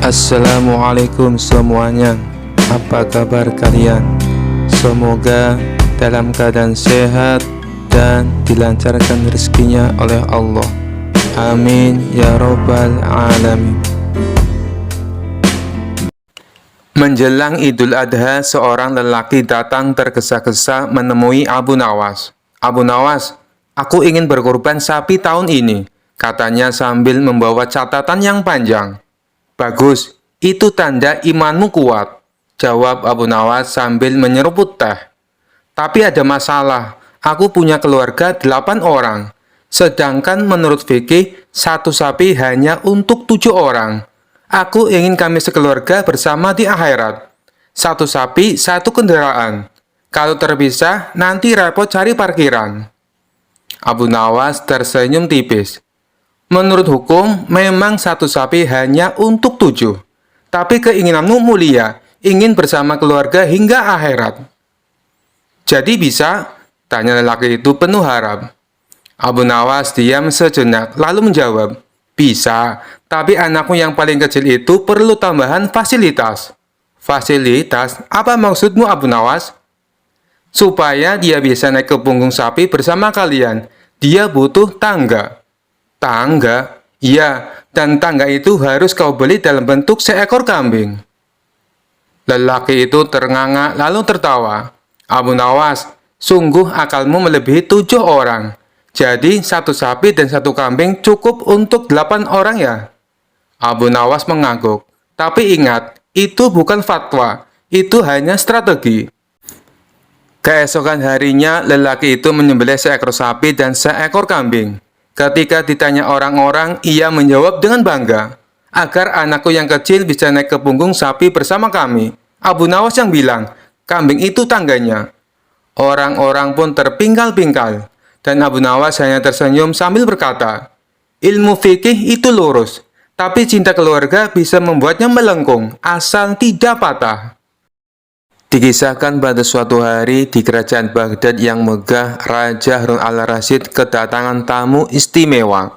Assalamualaikum semuanya. Apa kabar kalian? Semoga dalam keadaan sehat dan dilancarkan rezekinya oleh Allah. Amin ya robbal alamin. Menjelang Idul Adha, seorang lelaki datang tergesa-gesa menemui Abu Nawas. "Abu Nawas, aku ingin berkorban sapi tahun ini," katanya sambil membawa catatan yang panjang. "Bagus, itu tanda imanmu kuat," jawab Abu Nawas sambil menyeruput teh. "Tapi ada masalah, aku punya keluarga 8 orang, sedangkan menurut fikih, satu sapi hanya untuk 7 orang. Aku ingin kami sekeluarga bersama di akhirat. Satu sapi, satu kendaraan. Kalau terpisah, nanti repot cari parkiran." Abu Nawas tersenyum tipis. "Menurut hukum, memang satu sapi hanya untuk 7. Tapi keinginanmu mulia, ingin bersama keluarga hingga akhirat. Jadi bisa?" tanya lelaki itu penuh harap. Abu Nawas diam sejenak, lalu menjawab, "Bisa, tapi anakmu yang paling kecil itu perlu tambahan fasilitas." "Fasilitas? Apa maksudmu, Abu Nawas?" "Supaya dia bisa naik ke punggung sapi bersama kalian, dia butuh tangga." "Tangga?" "Iya, dan tangga itu harus kau beli dalam bentuk seekor kambing." Lelaki itu ternganga lalu tertawa. "Abu Nawas, sungguh akalmu melebihi 7 orang. Jadi satu sapi dan satu kambing cukup untuk 8 orang ya?" Abu Nawas mengangguk. "Tapi ingat, itu bukan fatwa, itu hanya strategi." Keesokan harinya, lelaki itu menyembelih seekor sapi dan seekor kambing. Ketika ditanya orang-orang, ia menjawab dengan bangga, "Agar anakku yang kecil bisa naik ke punggung sapi bersama kami." Abu Nawas yang bilang, "Kambing itu tangganya." Orang-orang pun terpingkal-pingkal, dan Abu Nawas hanya tersenyum sambil berkata, "Ilmu fikih itu lurus, tapi cinta keluarga bisa membuatnya melengkung, asal tidak patah." Dikisahkan pada suatu hari di kerajaan Baghdad yang megah, Raja Harun al-Rasyid kedatangan tamu istimewa.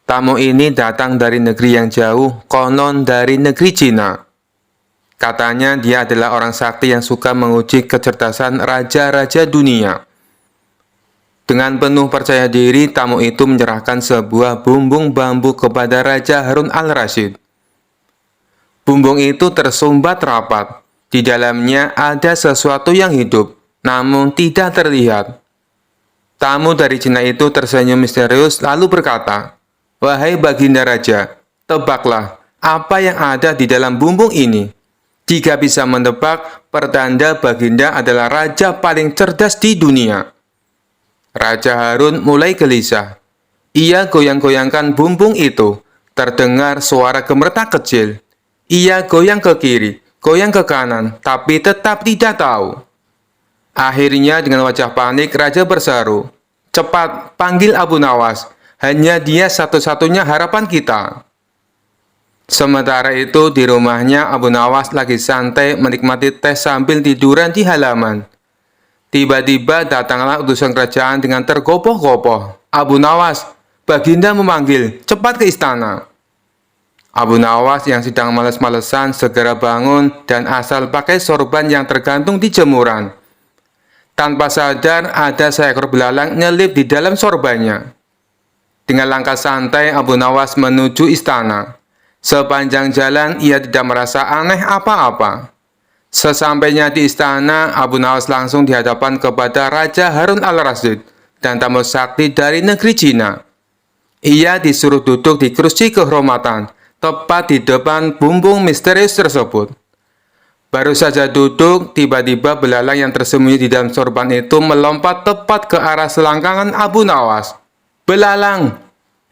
Tamu ini datang dari negeri yang jauh, konon dari negeri Cina. Katanya dia adalah orang sakti yang suka menguji kecerdasan raja-raja dunia. Dengan penuh percaya diri, tamu itu menyerahkan sebuah bumbung bambu kepada Raja Harun al-Rasyid. Bumbung itu tersumbat rapat. Di dalamnya ada sesuatu yang hidup, namun tidak terlihat. Tamu dari Cina itu tersenyum misterius lalu berkata, "Wahai Baginda Raja, tebaklah apa yang ada di dalam bumbung ini. Jika bisa menebak, pertanda Baginda adalah raja paling cerdas di dunia." Raja Harun mulai gelisah. Ia goyang-goyangkan bumbung itu. Terdengar suara gemeretak kecil. Ia goyang ke kiri, goyang ke kanan, tapi tetap tidak tahu. Akhirnya dengan wajah panik, Raja berseru, "Cepat, panggil Abu Nawas. Hanya dia satu-satunya harapan kita." Sementara itu, di rumahnya, Abu Nawas lagi santai menikmati teh sambil tiduran di halaman. Tiba-tiba datanglah utusan kerajaan dengan tergopoh-gopoh. "Abu Nawas, Baginda memanggil, cepat ke istana." Abu Nawas yang sedang males-malesan segera bangun dan asal pakai sorban yang tergantung di jemuran. Tanpa sadar, ada seekor belalang nyelip di dalam sorbannya. Dengan langkah santai, Abu Nawas menuju istana. Sepanjang jalan, ia tidak merasa aneh apa-apa. Sesampainya di istana, Abu Nawas langsung dihadapan kepada Raja Harun al-Rasyid dan tamu sakti dari negeri Cina. Ia disuruh duduk di kursi kehormatan, tepat di depan bumbung misterius tersebut. Baru saja duduk, tiba-tiba belalang yang tersembunyi di dalam sorban itu melompat tepat ke arah selangkangan Abu Nawas. "Belalang!"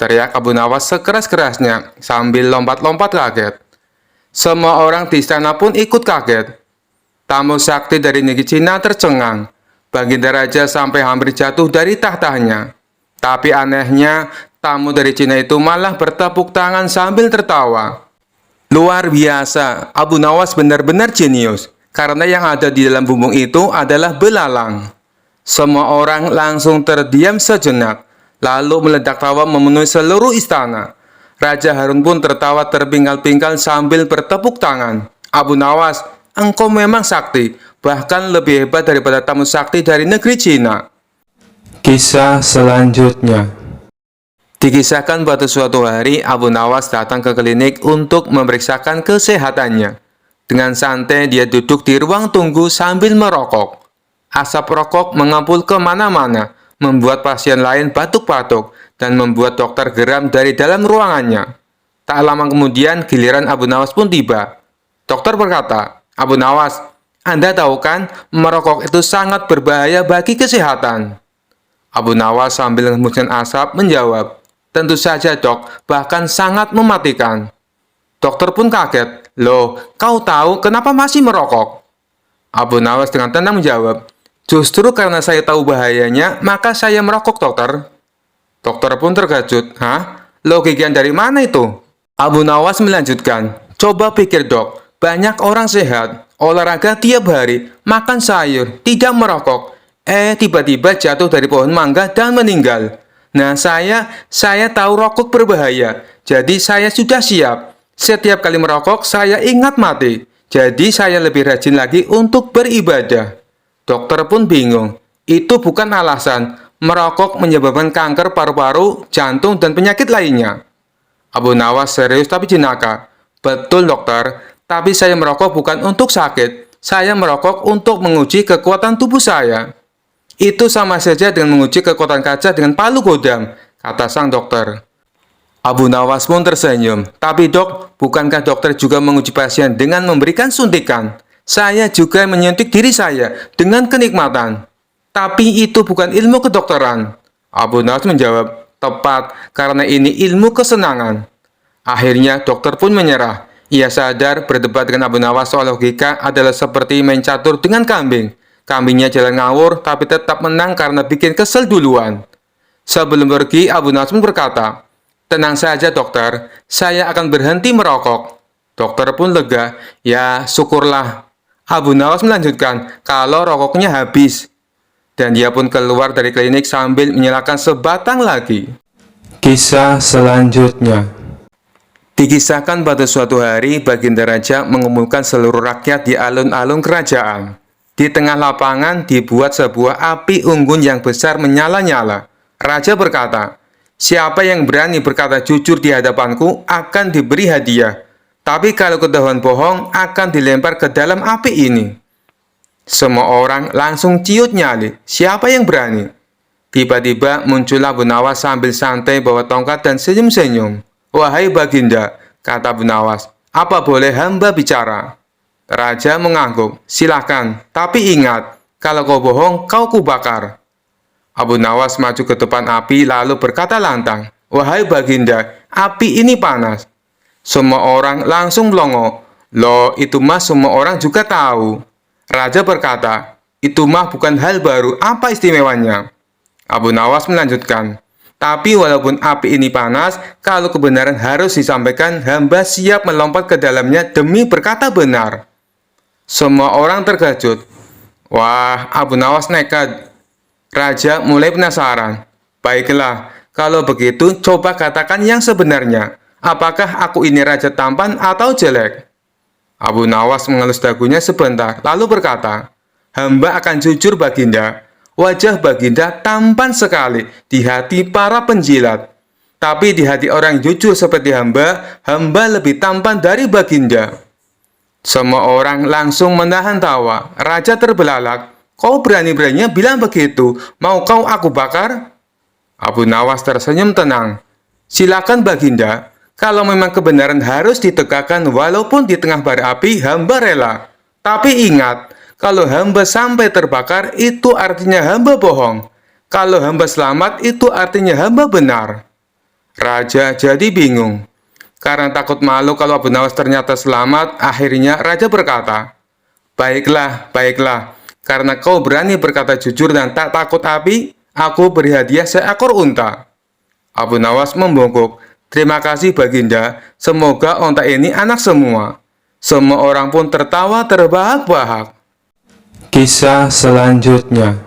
teriak Abu Nawas sekeras-kerasnya sambil lompat-lompat kaget. Semua orang di istana pun ikut kaget. Tamu sakti dari negeri Cina tercengang. Baginda Raja sampai hampir jatuh dari tahtanya. Tapi anehnya, tamu dari Cina itu malah bertepuk tangan sambil tertawa. "Luar biasa, Abu Nawas benar-benar jenius, karena yang ada di dalam bumbung itu adalah belalang." Semua orang langsung terdiam sejenak, lalu meledak tawa memenuhi seluruh istana. Raja Harun pun tertawa terpingkal-pingkal sambil bertepuk tangan. Abu Nawas, engkau memang sakti, bahkan lebih hebat daripada tamu sakti dari negeri Cina. Kisah selanjutnya. Dikisahkan pada suatu hari, Abu Nawas datang ke klinik untuk memeriksakan kesehatannya. Dengan santai dia duduk di ruang tunggu sambil merokok. Asap rokok mengepul kemana-mana, membuat pasien lain batuk-batuk, dan membuat dokter geram dari dalam ruangannya. Tak lama kemudian, giliran Abu Nawas pun tiba. Dokter berkata, Abu Nawas, Anda tahu kan, merokok itu sangat berbahaya bagi kesehatan. Abu Nawas sambil menghembuskan asap menjawab, tentu saja dok, bahkan sangat mematikan. Dokter pun kaget, loh, kau tahu kenapa masih merokok? Abu Nawas dengan tenang menjawab, justru karena saya tahu bahayanya, maka saya merokok dokter. Dokter pun terkejut, hah? Logika dari mana itu? Abu Nawas melanjutkan, coba pikir dok, banyak orang sehat, olahraga tiap hari, makan sayur, tidak merokok. Tiba-tiba jatuh dari pohon mangga dan meninggal. Nah, saya tahu rokok berbahaya, jadi saya sudah siap. Setiap kali merokok, saya ingat mati. Jadi saya lebih rajin lagi untuk beribadah. Dokter pun bingung. Itu bukan alasan. Merokok menyebabkan kanker paru-paru, jantung, dan penyakit lainnya. Abu Nawas serius tapi jenaka. Betul dokter, tapi saya merokok bukan untuk sakit. Saya merokok untuk menguji kekuatan tubuh saya. Itu sama saja dengan menguji kekuatan kaca dengan palu godam, kata sang dokter. Abu Nawas pun tersenyum. Tapi dok, bukankah dokter juga menguji pasien dengan memberikan suntikan? Saya juga menyuntik diri saya dengan kenikmatan. Tapi itu bukan ilmu kedokteran. Abu Nawas menjawab, tepat, karena ini ilmu kesenangan. Akhirnya dokter pun menyerah. Ia sadar berdebat dengan Abu Nawas soal logika adalah seperti main catur dengan kambing. Kambingnya jalan ngawur, tapi tetap menang karena bikin kesel duluan. Sebelum pergi, Abu Nawas pun berkata, tenang saja dokter, saya akan berhenti merokok. Dokter pun lega, ya syukurlah. Abu Nawas melanjutkan, kalau rokoknya habis. Dan dia pun keluar dari klinik sambil menyalakan sebatang lagi. Kisah selanjutnya. Dikisahkan pada suatu hari, Baginda Raja mengumpulkan seluruh rakyat di alun-alun kerajaan. Di tengah lapangan dibuat sebuah api unggun yang besar menyala-nyala. Raja berkata, siapa yang berani berkata jujur di hadapanku akan diberi hadiah. Tapi kalau ketahuan bohong akan dilempar ke dalam api ini. Semua orang langsung ciut nyali. Siapa yang berani? Tiba-tiba muncul Abu Nawas sambil santai bawa tongkat dan senyum-senyum. Wahai Baginda, kata Abu Nawas, apa boleh hamba bicara? Raja mengangguk, silakan, tapi ingat, kalau kau bohong, kau kubakar. Abu Nawas maju ke depan api lalu berkata lantang, wahai Baginda, api ini panas. Semua orang langsung melongo. Loh, itu mah semua orang juga tahu. Raja berkata, itu mah bukan hal baru, apa istimewanya? Abu Nawas melanjutkan, tapi walaupun api ini panas, kalau kebenaran harus disampaikan, hamba siap melompat ke dalamnya demi berkata benar. Semua orang terkejut. Wah, Abu Nawas nekat. Raja mulai penasaran. Baiklah, kalau begitu coba katakan yang sebenarnya. Apakah aku ini raja tampan atau jelek? Abu Nawas mengelus dagunya sebentar, lalu berkata, hamba akan jujur Baginda. Wajah Baginda tampan sekali di hati para penjilat. Tapi di hati orang jujur seperti hamba, hamba lebih tampan dari Baginda. Semua orang langsung menahan tawa. Raja terbelalak. Kau berani-beraninya bilang begitu, mau kau aku bakar? Abu Nawas tersenyum tenang. Silakan Baginda, kalau memang kebenaran harus ditegakkan walaupun di tengah bara api, hamba rela. Tapi ingat, kalau hamba sampai terbakar, itu artinya hamba bohong. Kalau hamba selamat, itu artinya hamba benar. Raja jadi bingung. Karena takut malu kalau Abu Nawas ternyata selamat, akhirnya Raja berkata, baiklah, baiklah. Karena kau berani berkata jujur dan tak takut api, aku beri hadiah seekor unta. Abu Nawas membungkuk. Terima kasih Baginda, semoga onta ini anak semua. Semua orang pun tertawa terbahak-bahak. Kisah selanjutnya.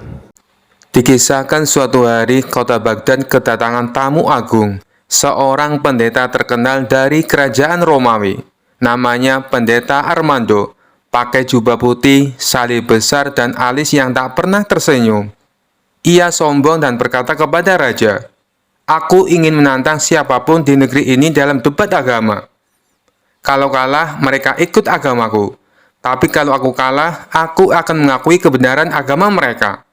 Dikisahkan suatu hari kota Baghdad kedatangan tamu agung. seorang pendeta terkenal dari kerajaan Romawi. Namanya Pendeta Armando, pakai jubah putih, salib besar, dan alis yang tak pernah tersenyum. Ia sombong dan berkata kepada raja, "Aku ingin menantang siapapun di negeri ini dalam debat agama. Kalau kalah, mereka ikut agamaku. Tapi kalau aku kalah, aku akan mengakui kebenaran agama mereka."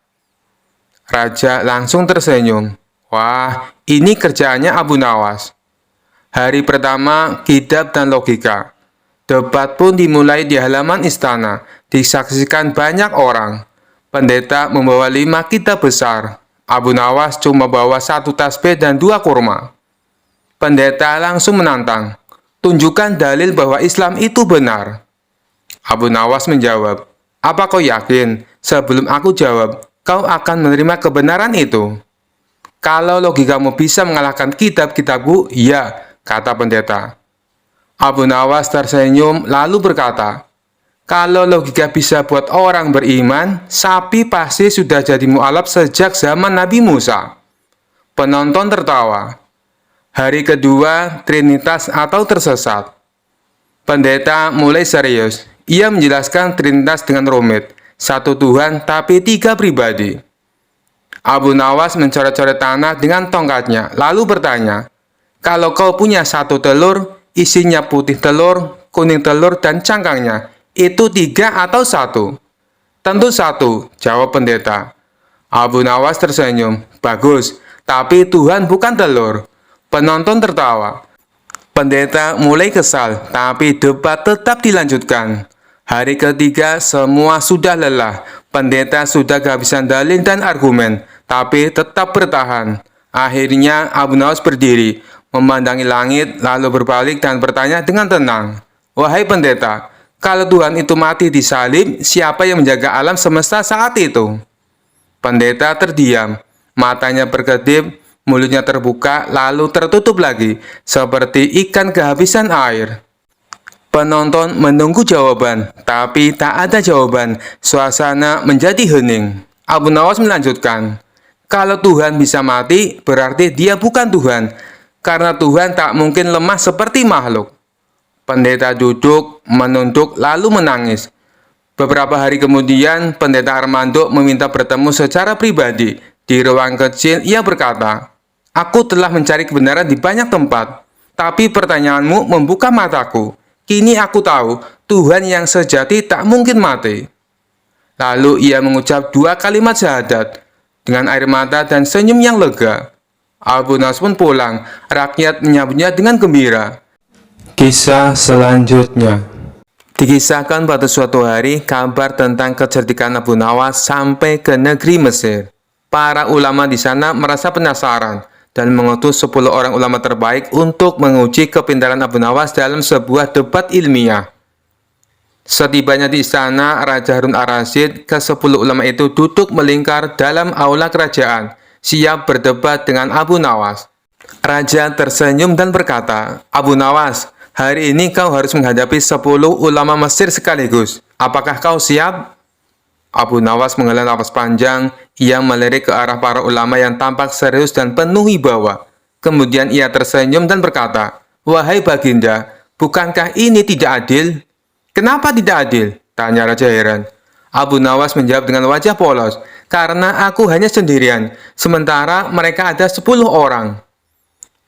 Raja langsung tersenyum. Wah, ini kerjaannya Abu Nawas. Hari pertama, kitab dan logika. Debat pun dimulai di halaman istana, disaksikan banyak orang. Pendeta membawa 5 kitab besar. Abu Nawas cuma bawa 1 tasbih dan 2 kurma. Pendeta langsung menantang, "Tunjukkan dalil bahwa Islam itu benar." Abu Nawas menjawab, "Apa kau yakin? Sebelum aku jawab, kau akan menerima kebenaran itu?" "Kalau logikamu bisa mengalahkan kitab-kitabku, ya," kata pendeta. Abu Nawas tersenyum lalu berkata, "Kalau logika bisa buat orang beriman, sapi pasti sudah jadi mualaf sejak zaman Nabi Musa." Penonton tertawa. Hari kedua, Trinitas atau tersesat. Pendeta mulai serius. Ia menjelaskan Trinitas dengan rumit. 1 Tuhan tapi 3 pribadi. Abu Nawas mencoret-coret tanah dengan tongkatnya, lalu bertanya, "Kalau kau punya 1 telur, isinya putih telur, kuning telur, dan cangkangnya, itu 3 atau 1? "Tentu 1, jawab pendeta. Abu Nawas tersenyum. "Bagus, tapi Tuhan bukan telur." Penonton tertawa. Pendeta mulai kesal, tapi debat tetap dilanjutkan. Hari ketiga, semua sudah lelah. Pendeta sudah kehabisan dalil dan argumen, tapi tetap bertahan. Akhirnya, Abu Nawas berdiri, memandangi langit, lalu berbalik dan bertanya dengan tenang, "Wahai pendeta, kalau Tuhan itu mati di salib, siapa yang menjaga alam semesta saat itu?" Pendeta terdiam, matanya berkedip, mulutnya terbuka, lalu tertutup lagi, seperti ikan kehabisan air. Penonton menunggu jawaban, tapi tak ada jawaban. Suasana menjadi hening. Abu Nawas melanjutkan, "Kalau Tuhan bisa mati, berarti dia bukan Tuhan. Karena Tuhan tak mungkin lemah seperti makhluk." Pendeta duduk, menunduk, lalu menangis. Beberapa hari kemudian, Pendeta Armando meminta bertemu secara pribadi. Di ruang kecil, ia berkata, "Aku telah mencari kebenaran di banyak tempat, tapi pertanyaanmu membuka mataku. Kini aku tahu, Tuhan yang sejati tak mungkin mati." Lalu ia mengucap 2 kalimat syahadat, dengan air mata dan senyum yang lega. Abu Nawas pun pulang, rakyat menyambutnya dengan gembira. Kisah selanjutnya. Dikisahkan pada suatu hari, kabar tentang kecerdikan Abu Nawas sampai ke negeri Mesir. Para ulama di sana merasa penasaran dan mengutus 10 orang ulama terbaik untuk menguji kepintaran Abu Nawas dalam sebuah debat ilmiah. Setibanya di istana, Raja Harun ar-Rasyid, ke-10 ulama itu duduk melingkar dalam aula kerajaan, siap berdebat dengan Abu Nawas. Raja tersenyum dan berkata, "Abu Nawas, hari ini kau harus menghadapi 10 ulama Mesir sekaligus. Apakah kau siap?" Abu Nawas menghela napas panjang. Ia melirik ke arah para ulama yang tampak serius dan penuh wibawa. Kemudian ia tersenyum dan berkata, "Wahai Baginda, bukankah ini tidak adil?" "Kenapa tidak adil?" tanya Raja heran. Abu Nawas menjawab dengan wajah polos, "Karena aku hanya sendirian, sementara mereka ada 10 orang."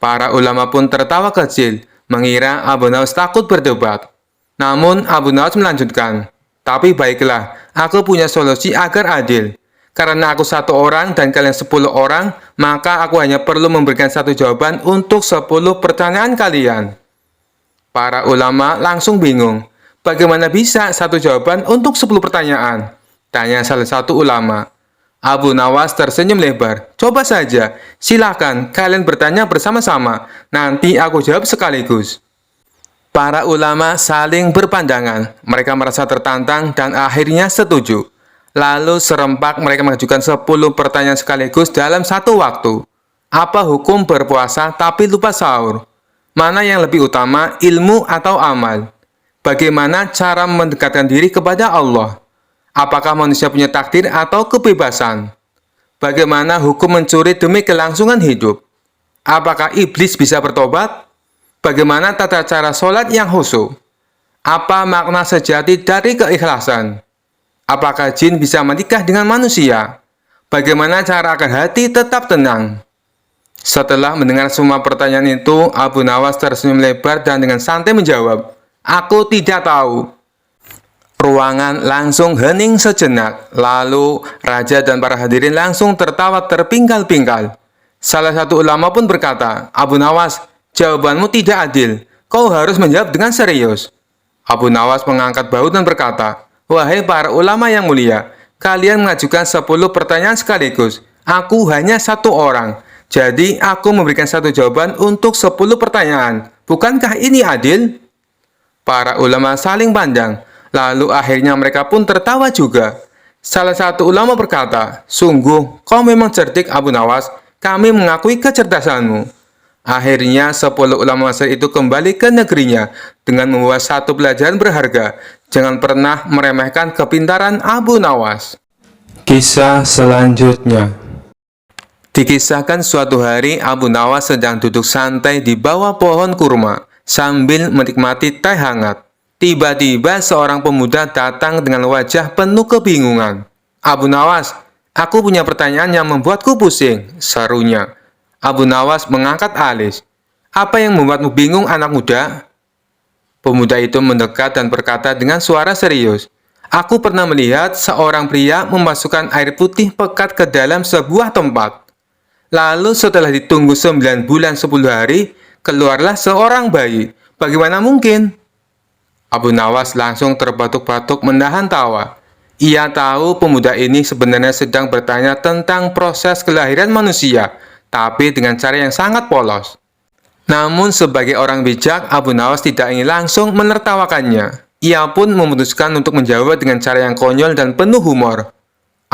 Para ulama pun tertawa kecil, mengira Abu Nawas takut berdebat. Namun Abu Nawas melanjutkan, "Tapi baiklah, aku punya solusi agar adil. Karena aku 1 orang dan kalian 10 orang, maka aku hanya perlu memberikan 1 jawaban untuk 10 pertanyaan kalian." Para ulama langsung bingung. "Bagaimana bisa 1 jawaban untuk 10 pertanyaan?" tanya salah satu ulama. Abu Nawas tersenyum lebar. "Coba saja, silakan kalian bertanya bersama-sama, nanti aku jawab sekaligus." Para ulama saling berpandangan. Mereka merasa tertantang dan akhirnya setuju. Lalu serempak mereka mengajukan 10 pertanyaan sekaligus dalam 1 waktu. Apa hukum berpuasa tapi lupa sahur? Mana yang lebih utama, ilmu atau amal? Bagaimana cara mendekatkan diri kepada Allah? Apakah manusia punya takdir atau kebebasan? Bagaimana hukum mencuri demi kelangsungan hidup? Apakah iblis bisa bertobat? Bagaimana tata cara sholat yang khusyuk? Apa makna sejati dari keikhlasan? Apakah jin bisa menikah dengan manusia? Bagaimana cara agar hati tetap tenang? Setelah mendengar semua pertanyaan itu, Abu Nawas tersenyum lebar dan dengan santai menjawab, "Aku tidak tahu." Ruangan langsung hening sejenak, lalu raja dan para hadirin langsung tertawa terpingkal-pingkal. Salah satu ulama pun berkata, "Abu Nawas, jawabanmu tidak adil. Kau harus menjawab dengan serius." Abu Nawas mengangkat bahu dan berkata, "Wahai para ulama yang mulia, kalian mengajukan 10 pertanyaan sekaligus. Aku hanya satu orang. Jadi aku memberikan satu jawaban untuk 10 pertanyaan. Bukankah ini adil?" Para ulama saling pandang. Lalu akhirnya mereka pun tertawa juga. Salah satu ulama berkata, "Sungguh, kau memang cerdik Abu Nawas. Kami mengakui kecerdasanmu." Akhirnya 10 ulama Mesir itu kembali ke negerinya dengan membawa satu pelajaran berharga. Jangan pernah meremehkan kepintaran Abu Nawas. Kisah selanjutnya. Dikisahkan suatu hari Abu Nawas sedang duduk santai di bawah pohon kurma sambil menikmati teh hangat. Tiba-tiba seorang pemuda datang dengan wajah penuh kebingungan. "Abu Nawas, aku punya pertanyaan yang membuatku pusing," serunya. Abu Nawas mengangkat alis. "Apa yang membuatmu bingung, anak muda?" Pemuda itu mendekat dan berkata dengan suara serius, "Aku pernah melihat seorang pria memasukkan air putih pekat ke dalam sebuah tempat. Lalu setelah ditunggu 9 bulan 10 hari, keluarlah seorang bayi. Bagaimana mungkin?" Abu Nawas langsung terbatuk-batuk menahan tawa. Ia tahu pemuda ini sebenarnya sedang bertanya tentang proses kelahiran manusia, tapi dengan cara yang sangat polos. Namun sebagai orang bijak, Abu Nawas tidak ingin langsung menertawakannya. Ia pun memutuskan untuk menjawab dengan cara yang konyol dan penuh humor.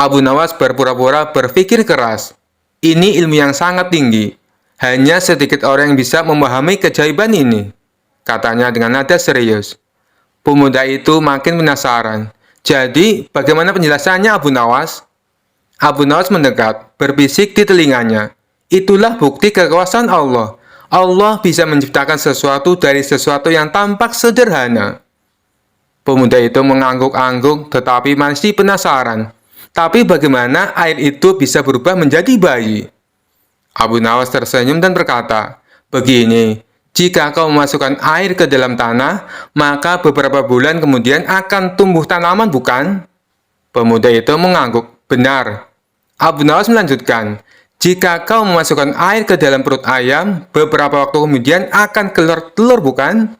Abu Nawas berpura-pura berpikir keras. "Ini ilmu yang sangat tinggi. Hanya sedikit orang yang bisa memahami keajaiban ini," katanya dengan nada serius. Pemuda itu makin penasaran. "Jadi, bagaimana penjelasannya, Abu Nawas?" Abu Nawas mendekat, berbisik di telinganya. "Itulah bukti kekuasaan Allah. Allah bisa menciptakan sesuatu dari sesuatu yang tampak sederhana." Pemuda itu mengangguk-angguk tetapi masih penasaran. "Tapi bagaimana air itu bisa berubah menjadi bayi?" Abu Nawas tersenyum dan berkata, "Begini, jika kau memasukkan air ke dalam tanah, maka beberapa bulan kemudian akan tumbuh tanaman, bukan?" Pemuda itu mengangguk, "Benar." Abu Nawas melanjutkan, "Jika kau memasukkan air ke dalam perut ayam, beberapa waktu kemudian akan keluar telur, bukan?"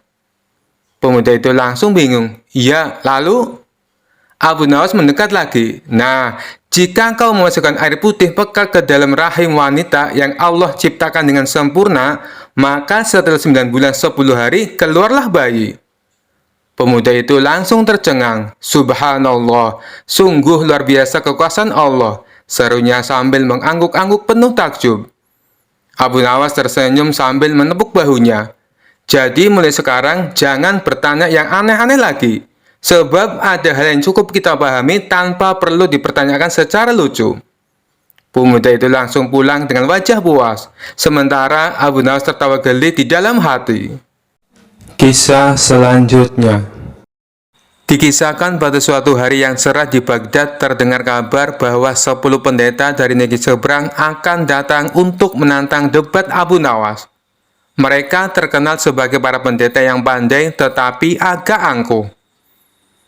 Pemuda itu langsung bingung. "Iya, lalu?" Abu Nawas mendekat lagi. "Nah, jika kau memasukkan air putih pekat ke dalam rahim wanita yang Allah ciptakan dengan sempurna, maka setelah 9 bulan 10 hari, keluarlah bayi." Pemuda itu langsung tercengang. "Subhanallah, sungguh luar biasa kekuasaan Allah," serunya sambil mengangguk-angguk penuh takjub. Abu Nawas tersenyum sambil menepuk bahunya. "Jadi mulai sekarang jangan bertanya yang aneh-aneh lagi. Sebab ada hal yang cukup kita pahami tanpa perlu dipertanyakan secara lucu." Pemuda itu langsung pulang dengan wajah puas. Sementara Abu Nawas tertawa geli di dalam hati. Kisah selanjutnya. Dikisahkan pada suatu hari yang cerah di Baghdad terdengar kabar bahwa 10 pendeta dari negeri seberang akan datang untuk menantang debat Abu Nawas. Mereka terkenal sebagai para pendeta yang pandai tetapi agak angkuh.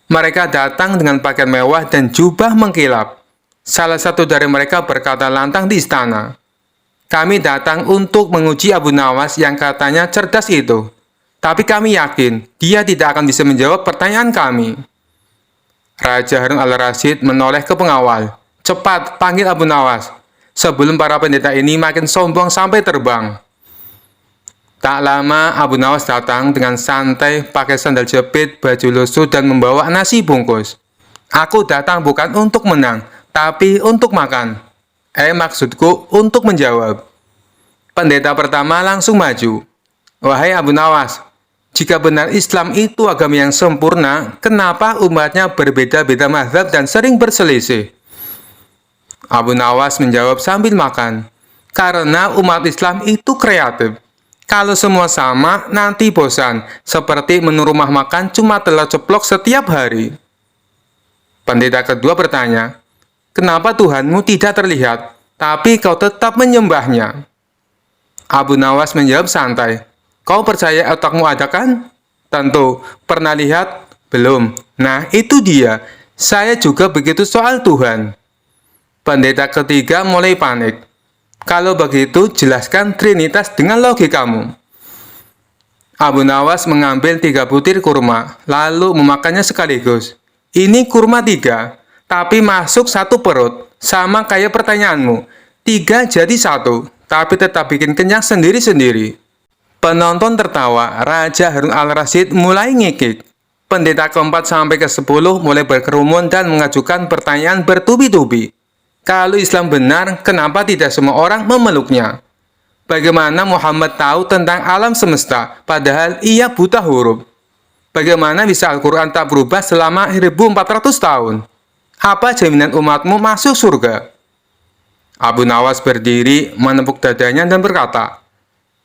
Mereka datang dengan pakaian mewah dan jubah mengkilap. Salah satu dari mereka berkata lantang di istana, "Kami datang untuk menguji Abu Nawas yang katanya cerdas itu. Tapi kami yakin dia tidak akan bisa menjawab pertanyaan kami." Raja Harun al-Rasyid menoleh ke pengawal. "Cepat, panggil Abu Nawas, sebelum para pendeta ini makin sombong sampai terbang." Tak lama Abu Nawas datang dengan santai, pakai sandal jepit, baju lusuh, dan membawa nasi bungkus. "Aku datang bukan untuk menang, tapi untuk makan. Maksudku untuk menjawab." Pendeta pertama langsung maju. "Wahai Abu Nawas, jika benar Islam itu agama yang sempurna, kenapa umatnya berbeda-beda mazhab dan sering berselisih?" Abu Nawas menjawab sambil makan. Karena umat Islam itu kreatif. Kalau semua sama, nanti bosan. Seperti menu rumah makan cuma telur ceplok setiap hari. Pendeta kedua bertanya, kenapa Tuhanmu tidak terlihat, tapi kau tetap menyembahnya? Abu Nawas menjawab santai, kau percaya otakmu ada kan? Tentu. Pernah lihat? Belum. Nah, itu dia. Saya juga begitu soal Tuhan. Pendeta ketiga mulai panik. Kalau begitu, jelaskan Trinitas dengan logikamu. Abu Nawas mengambil 3 butir kurma, lalu memakannya sekaligus. Ini kurma 3, tapi masuk 1 perut, sama kayak pertanyaanmu. 3 jadi 1, tapi tetap bikin kenyang sendiri-sendiri. Penonton tertawa, Raja Harun al-Rasyid mulai ngikik. Pendeta keempat sampai ke-10 mulai berkerumun dan mengajukan pertanyaan bertubi-tubi. Kalau Islam benar, kenapa tidak semua orang memeluknya? Bagaimana Muhammad tahu tentang alam semesta, padahal ia buta huruf? Bagaimana bisa Al-Quran tak berubah selama 1400 tahun? Apa jaminan umatmu masuk surga? Abu Nawas berdiri, menepuk dadanya dan berkata,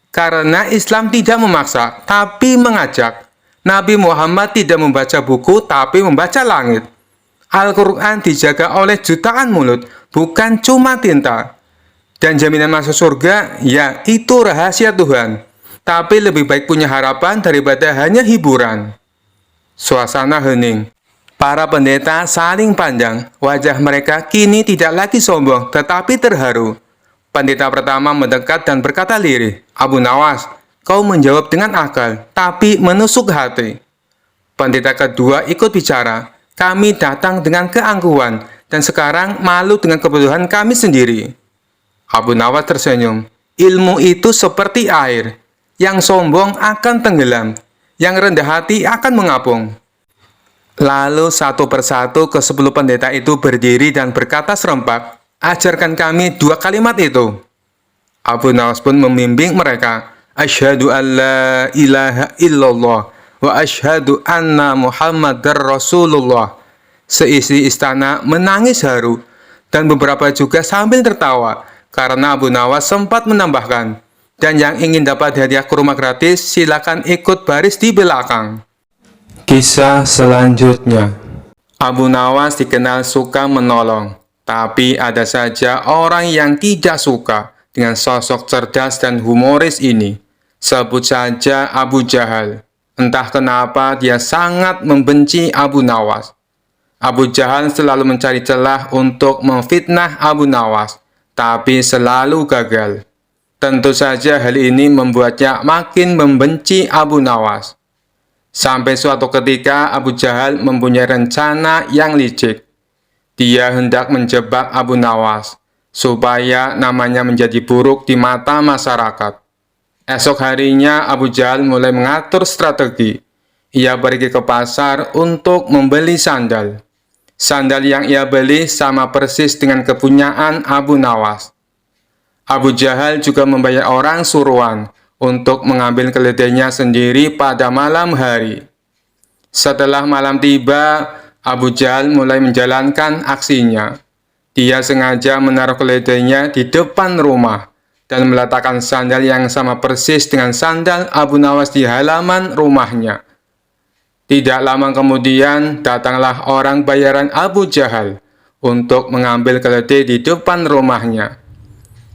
karena Islam tidak memaksa, tapi mengajak. Nabi Muhammad tidak membaca buku, tapi membaca langit. Al-Quran dijaga oleh jutaan mulut, bukan cuma tinta. Dan jaminan masuk surga, ya itu rahasia Tuhan. Tapi lebih baik punya harapan daripada hanya hiburan. Suasana hening. Para pendeta saling pandang. Wajah mereka kini tidak lagi sombong, tetapi terharu. Pendeta pertama mendekat dan berkata lirih, Abu Nawas, kau menjawab dengan akal, tapi menusuk hati. Pendeta kedua ikut bicara. Kami datang dengan keangkuhan, dan sekarang malu dengan kebodohan kami sendiri. Abu Nawas tersenyum. Ilmu itu seperti air. Yang sombong akan tenggelam. Yang rendah hati akan mengapung. Lalu satu persatu ke-10 pendeta itu berdiri dan berkata serempak, ajarkan kami 2 kalimat itu. Abu Nawas pun membimbing mereka. Asyhadu an la ilaha illallah. Wa asyhadu anna Muhammadar Rasulullah. Seisi istana menangis haru, dan beberapa juga sambil tertawa, karena Abu Nawas sempat menambahkan, dan yang ingin dapat hadiah kurma gratis, silakan ikut baris di belakang. Kisah selanjutnya. Abu Nawas dikenal suka menolong, tapi ada saja orang yang tidak suka dengan sosok cerdas dan humoris ini. Sebut saja Abu Jahal. Entah kenapa dia sangat membenci Abu Nawas. Abu Jahal selalu mencari celah untuk memfitnah Abu Nawas, tapi selalu gagal. Tentu saja hal ini membuatnya makin membenci Abu Nawas. Sampai suatu ketika Abu Jahal mempunyai rencana yang licik. Dia hendak menjebak Abu Nawas, supaya namanya menjadi buruk di mata masyarakat. Esok harinya Abu Jahal mulai mengatur strategi. Ia pergi ke pasar untuk membeli sandal. Sandal yang ia beli sama persis dengan kepunyaan Abu Nawas. Abu Jahal juga membayar orang suruhan untuk mengambil keledainya sendiri pada malam hari. Setelah malam tiba, Abu Jahal mulai menjalankan aksinya. Dia sengaja menaruh keledainya di depan rumah dan meletakkan sandal yang sama persis dengan sandal Abu Nawas di halaman rumahnya. Tidak lama kemudian, datanglah orang bayaran Abu Jahal untuk mengambil keledai di depan rumahnya.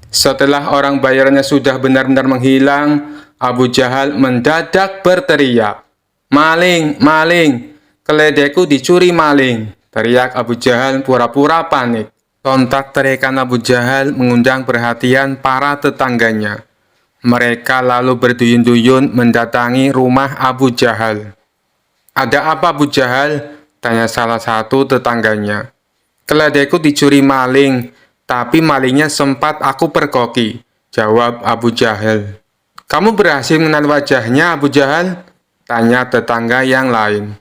Setelah orang bayarannya sudah benar-benar menghilang, Abu Jahal mendadak berteriak, "Maling, maling, keledaiku dicuri maling!" Teriak Abu Jahal pura-pura panik. Sontak teriakan Abu Jahal mengundang perhatian para tetangganya. Mereka lalu berduyun-duyun mendatangi rumah Abu Jahal. "Ada apa Abu Jahal?" tanya salah satu tetangganya. "Keledaiku dicuri maling, tapi malingnya sempat aku pergoki," jawab Abu Jahal. "Kamu berhasil mengenal wajahnya Abu Jahal?" tanya tetangga yang lain.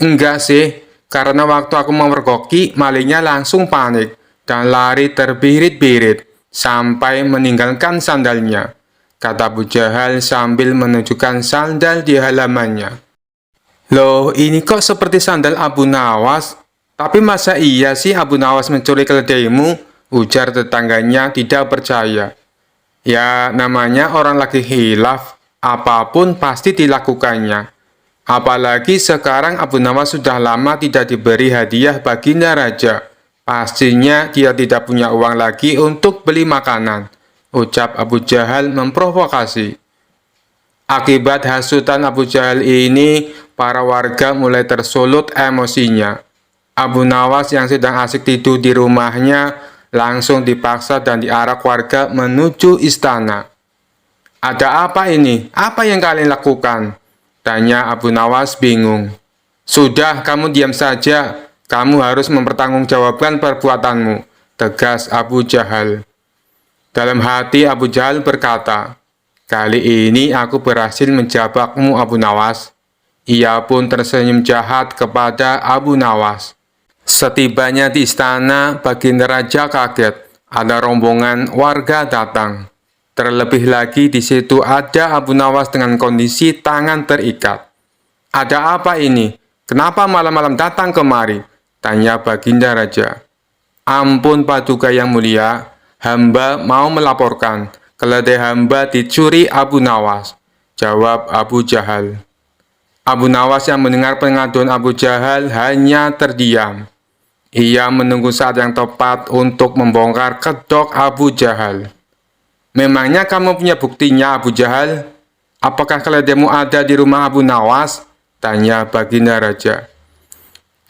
"Enggak sih, karena waktu aku memergoki, malingnya langsung panik dan lari terbirit-birit sampai meninggalkan sandalnya," kata Abu Jahal sambil menunjukkan sandal di halamannya. "Loh, ini kok seperti sandal Abu Nawas? Tapi masa iya sih Abu Nawas mencuri keledaimu?" ujar tetangganya tidak percaya. Ya, namanya orang lagi hilaf, apapun pasti dilakukannya. Apalagi sekarang Abu Nawas sudah lama tidak diberi hadiah baginda raja. Pastinya dia tidak punya uang lagi untuk beli makanan, ucap Abu Jahal memprovokasi. Akibat hasutan Abu Jahal ini, para warga mulai tersulut emosinya. Abu Nawas yang sedang asik tidur di rumahnya langsung dipaksa dan diarak warga menuju istana. Ada apa ini? Apa yang kalian lakukan? Tanya Abu Nawas bingung. Sudah, kamu diam saja. Kamu harus mempertanggungjawabkan perbuatanmu, tegas Abu Jahal. Dalam hati Abu Jahal berkata, kali ini aku berhasil menjabakmu Abu Nawas. Ia pun tersenyum jahat kepada Abu Nawas. Setibanya di istana, baginda raja kaget. Ada rombongan warga datang. Terlebih lagi di situ ada Abu Nawas dengan kondisi tangan terikat. Ada apa ini? Kenapa malam-malam datang kemari? Tanya baginda raja. Ampun paduka yang mulia, hamba mau melaporkan. Keledai hamba dicuri Abu Nawas, jawab Abu Jahal. Abu Nawas yang mendengar pengaduan Abu Jahal hanya terdiam. Ia menunggu saat yang tepat untuk membongkar kedok Abu Jahal. Memangnya kamu punya buktinya, Abu Jahal? Apakah keledaimu ada di rumah Abu Nawas? Tanya baginda raja.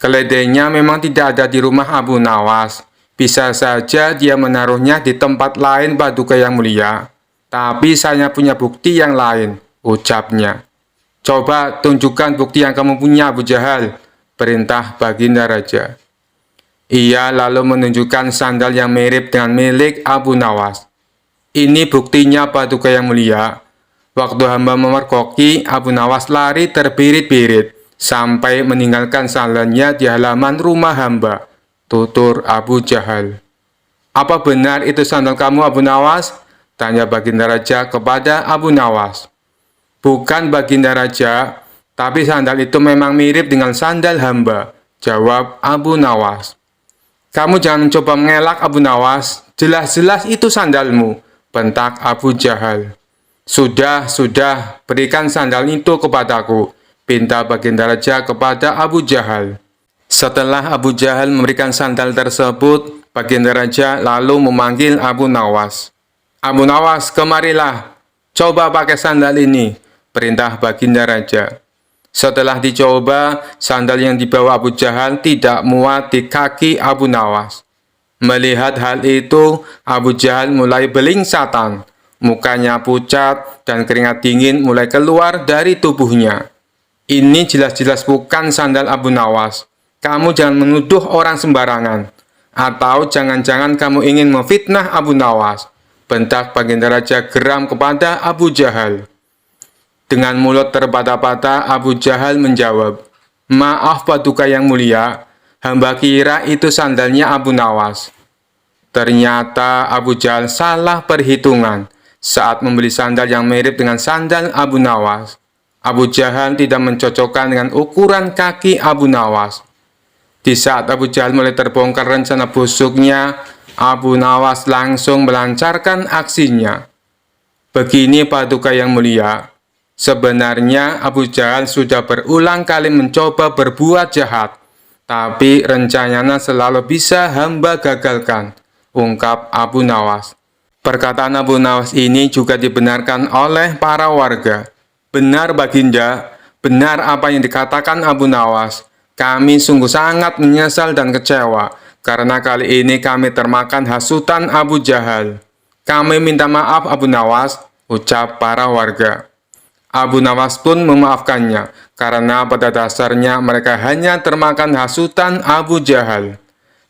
Keledainya memang tidak ada di rumah Abu Nawas. Bisa saja dia menaruhnya di tempat lain, paduka yang mulia. Tapi saya punya bukti yang lain, ucapnya. Coba tunjukkan bukti yang kamu punya, Abu Jahal, perintah baginda raja. Ia lalu menunjukkan sandal yang mirip dengan milik Abu Nawas. Ini buktinya paduka yang mulia. Waktu hamba memergoki, Abu Nawas lari terbirit-birit sampai meninggalkan sandalnya di halaman rumah hamba, tutur Abu Jahal. Apa benar itu sandal kamu, Abu Nawas? Tanya baginda raja kepada Abu Nawas. Bukan baginda raja, tapi sandal itu memang mirip dengan sandal hamba, jawab Abu Nawas. Kamu jangan mencoba mengelak, Abu Nawas. Jelas-jelas itu sandalmu, bentak Abu Jahal. Sudah, berikan sandal itu kepadaku, pinta baginda raja kepada Abu Jahal. Setelah Abu Jahal memberikan sandal tersebut, baginda raja lalu memanggil Abu Nawas. Abu Nawas, kemarilah, coba pakai sandal ini, perintah baginda raja. Setelah dicoba, sandal yang dibawa Abu Jahal tidak muat di kaki Abu Nawas. Melihat hal itu, Abu Jahal mulai belingsatan. Mukanya pucat dan keringat dingin mulai keluar dari tubuhnya. Ini jelas-jelas bukan sandal Abu Nawas. Kamu jangan menuduh orang sembarangan. Atau jangan-jangan kamu ingin memfitnah Abu Nawas, bentak baginda raja geram kepada Abu Jahal. Dengan mulut terbata-bata, Abu Jahal menjawab, maaf paduka yang mulia, hamba kira itu sandalnya Abu Nawas. Ternyata Abu Jahal salah perhitungan saat membeli sandal yang mirip dengan sandal Abu Nawas. Abu Jahal tidak mencocokkan dengan ukuran kaki Abu Nawas. Di saat Abu Jahal mulai terbongkar rencana busuknya, Abu Nawas langsung melancarkan aksinya. Begini paduka yang mulia, sebenarnya Abu Jahal sudah berulang kali mencoba berbuat jahat, tapi rencananya selalu bisa hamba gagalkan, ungkap Abu Nawas. Perkataan Abu Nawas ini juga dibenarkan oleh para warga. Benar baginda, benar apa yang dikatakan Abu Nawas. Kami sungguh sangat menyesal dan kecewa, karena kali ini kami termakan hasutan Abu Jahal. Kami minta maaf Abu Nawas, ucap para warga. Abu Nawas pun memaafkannya, karena pada dasarnya mereka hanya termakan hasutan Abu Jahal.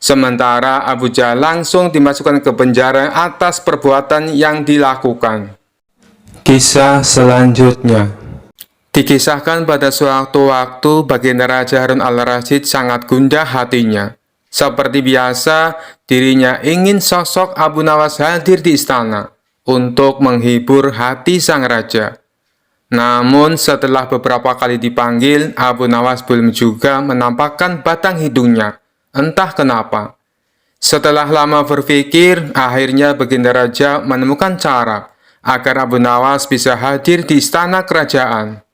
Sementara Abu Jahal langsung dimasukkan ke penjara atas perbuatan yang dilakukan. Kisah selanjutnya. Dikisahkan pada suatu waktu baginda Raja Harun al-Rasyid sangat gundah hatinya. Seperti biasa, dirinya ingin sosok Abu Nawas hadir di istana untuk menghibur hati sang raja. Namun setelah beberapa kali dipanggil, Abu Nawas belum juga menampakkan batang hidungnya. Entah kenapa. Setelah lama berpikir, akhirnya baginda raja menemukan cara agar Abu Nawas bisa hadir di istana kerajaan.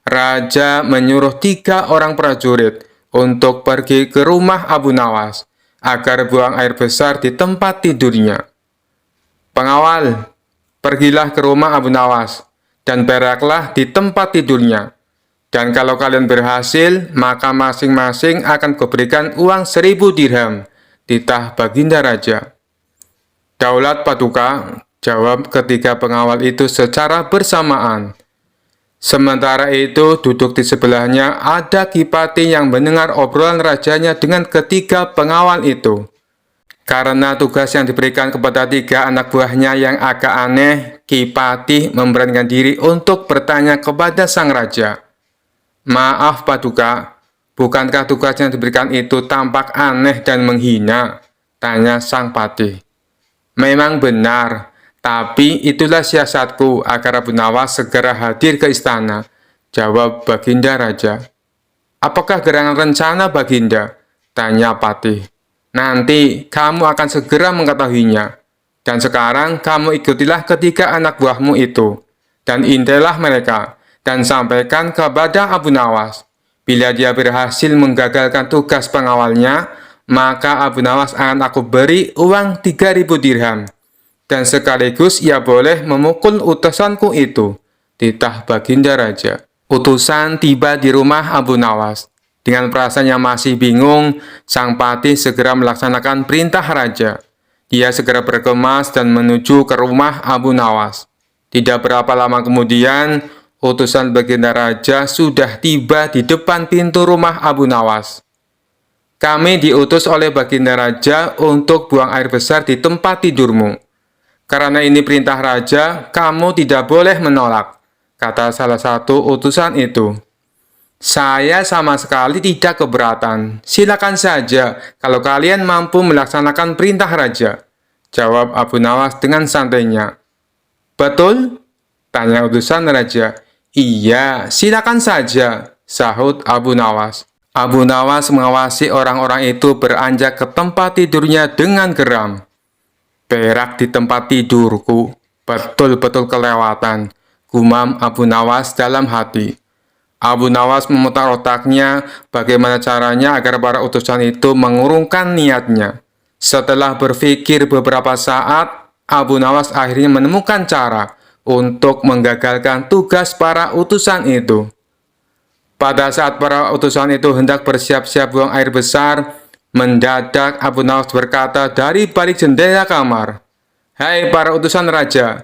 Raja menyuruh 3 orang prajurit untuk pergi ke rumah Abu Nawas agar buang air besar di tempat tidurnya. Pengawal, pergilah ke rumah Abu Nawas dan beraklah di tempat tidurnya. Dan kalau kalian berhasil, maka masing-masing akan kuberikan uang 1000 dirham, titah baginda raja. Daulat Paduka, jawab ketiga pengawal itu secara bersamaan. Sementara itu, duduk di sebelahnya ada Kipati yang mendengar obrolan rajanya dengan ketiga pengawal itu. Karena tugas yang diberikan kepada 3 anak buahnya yang agak aneh, Kipati memberanikan diri untuk bertanya kepada sang raja. Maaf Paduka, bukankah tugas yang diberikan itu tampak aneh dan menghina? Tanya sang patih. Memang benar. Tapi itulah siasatku agar Abu Nawas segera hadir ke istana, jawab baginda raja. Apakah gerangan rencana baginda? Tanya Patih. Nanti kamu akan segera mengetahuinya. Dan sekarang kamu ikutilah ketiga anak buahmu itu, dan intailah mereka, dan sampaikan kepada Abu Nawas. Bila dia berhasil menggagalkan tugas pengawalnya, maka Abu Nawas akan aku beri uang 3000 dirham. Dan sekaligus ia boleh memukul utusanku itu, titah baginda raja. Utusan tiba di rumah Abu Nawas. Dengan perasaan yang masih bingung, sang patih segera melaksanakan perintah raja. Dia segera berkemas dan menuju ke rumah Abu Nawas. Tidak berapa lama kemudian, utusan baginda raja sudah tiba di depan pintu rumah Abu Nawas. Kami diutus oleh baginda raja untuk buang air besar di tempat tidurmu. Karena ini perintah raja, kamu tidak boleh menolak, kata salah satu utusan itu. Saya sama sekali tidak keberatan. Silakan saja kalau kalian mampu melaksanakan perintah raja, jawab Abu Nawas dengan santainya. Betul? Tanya utusan raja. Iya, silakan saja, sahut Abu Nawas. Abu Nawas mengawasi orang-orang itu beranjak ke tempat tidurnya dengan geram. Berak di tempat tidurku, betul-betul kelewatan, gumam Abu Nawas dalam hati. Abu Nawas memutar otaknya bagaimana caranya agar para utusan itu mengurungkan niatnya. Setelah berpikir beberapa saat, Abu Nawas akhirnya menemukan cara untuk menggagalkan tugas para utusan itu. Pada saat para utusan itu hendak bersiap-siap buang air besar, mendadak Abu Nawas berkata dari balik jendela kamar, "Hai para utusan raja,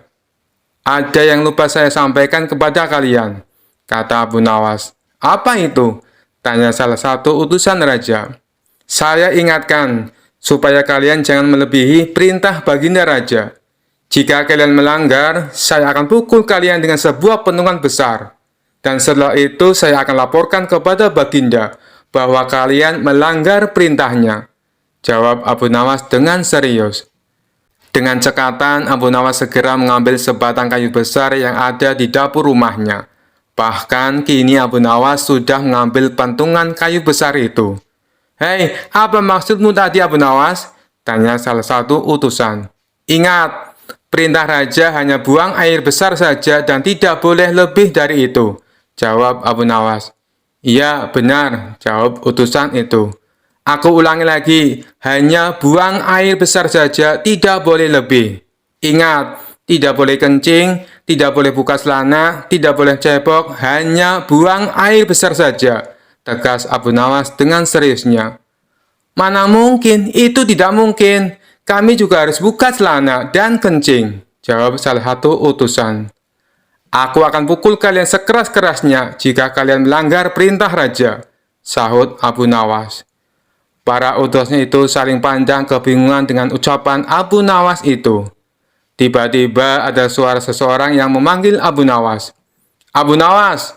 ada yang lupa saya sampaikan kepada kalian," kata Abu Nawas. "Apa itu?" tanya salah satu utusan raja. "Saya ingatkan, supaya kalian jangan melebihi perintah baginda raja. Jika kalian melanggar, saya akan pukul kalian dengan sebuah pentungan besar. Dan setelah itu saya akan laporkan kepada baginda bahwa kalian melanggar perintahnya," jawab Abu Nawas dengan serius. Dengan cekatan, Abu Nawas segera mengambil sebatang kayu besar yang ada di dapur rumahnya. Bahkan kini Abu Nawas sudah mengambil pentungan kayu besar itu. "Hei, apa maksudmu tadi Abu Nawas?" tanya salah satu utusan. "Ingat, perintah raja hanya buang air besar saja dan tidak boleh lebih dari itu," jawab Abu Nawas. "Iya, benar," jawab utusan itu. "Aku ulangi lagi, hanya buang air besar saja, tidak boleh lebih. Ingat, tidak boleh kencing, tidak boleh buka celana, tidak boleh cebok, hanya buang air besar saja," tegas Abu Nawas dengan seriusnya. "Mana mungkin, itu tidak mungkin. Kami juga harus buka celana dan kencing," jawab salah satu utusan. "Aku akan pukul kalian sekeras-kerasnya jika kalian melanggar perintah raja," sahut Abu Nawas. Para utusnya itu saling pandang kebingungan dengan ucapan Abu Nawas itu. Tiba-tiba ada suara seseorang yang memanggil Abu Nawas. "Abu Nawas!"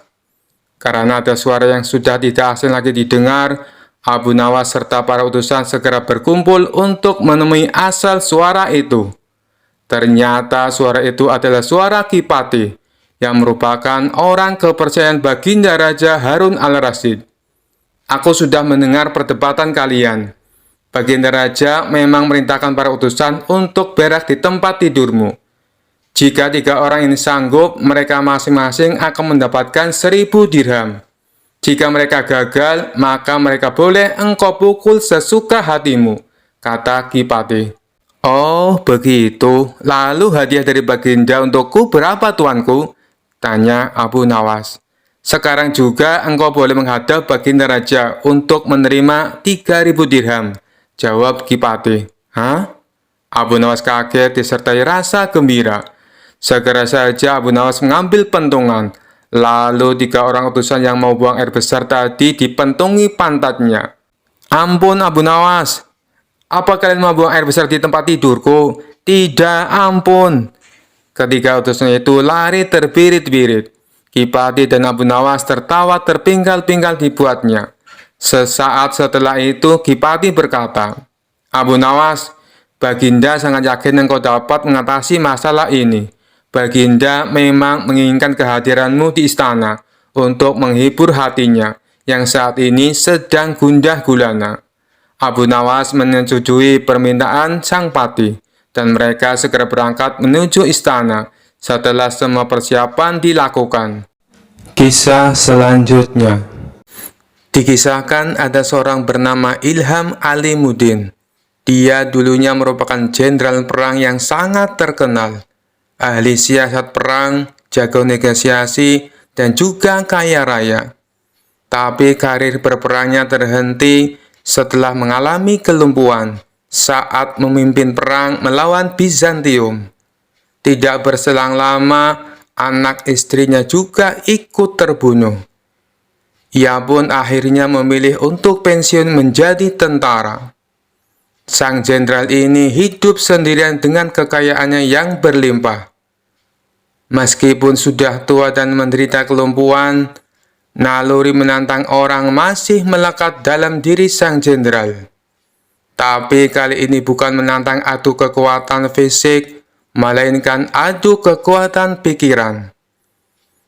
Karena ada suara yang sudah tidak asing lagi didengar, Abu Nawas serta para utusan segera berkumpul untuk menemui asal suara itu. Ternyata suara itu adalah suara Kipati, yang merupakan orang kepercayaan baginda Raja Harun al-Rasyid. "Aku sudah mendengar perdebatan kalian. Baginda Raja memang merintahkan para utusan untuk berak di tempat tidurmu. Jika 3 orang ini sanggup, mereka masing-masing akan mendapatkan 1.000 dirham. Jika mereka gagal, maka mereka boleh engkau pukul sesuka hatimu, kata Kipati. Oh, begitu. Lalu hadiah dari Baginda untukku berapa, tuanku? Tanya Abu Nawas. Sekarang juga engkau boleh menghadap Baginda Raja untuk menerima 3.000 dirham, jawab Kipati. Hah? Abu Nawas kaget disertai rasa gembira. Segera saja Abu Nawas mengambil pentungan. Lalu 3 orang utusan yang mau buang air besar tadi dipentungi pantatnya. Ampun Abu Nawas, apa kalian mau buang air besar di tempat tidurku? Tidak, ampun. Ketiga utusan itu lari terbirit-birit. Kipati dan Abu Nawas tertawa terpinggal-pinggal dibuatnya. Sesaat setelah itu Kipati berkata, Abu Nawas, Baginda sangat yakin engkau dapat mengatasi masalah ini. Baginda memang menginginkan kehadiranmu di istana untuk menghibur hatinya yang saat ini sedang gundah gulana. Abu Nawas menyetujui permintaan sang pati, dan mereka segera berangkat menuju istana setelah semua persiapan dilakukan. Kisah selanjutnya. Dikisahkan ada seorang bernama Ilham Alimuddin. Dia dulunya merupakan jenderal perang yang sangat terkenal. Ahli siasat perang, jago negosiasi, dan juga kaya raya. Tapi karir berperangnya terhenti setelah mengalami kelumpuhan saat memimpin perang melawan Bizantium. Tidak berselang lama, anak istrinya juga ikut terbunuh. Ia pun akhirnya memilih untuk pensiun menjadi tentara. Sang jenderal ini hidup sendirian dengan kekayaannya yang berlimpah. Meskipun sudah tua dan menderita kelumpuhan, naluri menantang orang masih melekat dalam diri sang jenderal. Tapi kali ini bukan menantang adu kekuatan fisik, melainkan adu kekuatan pikiran.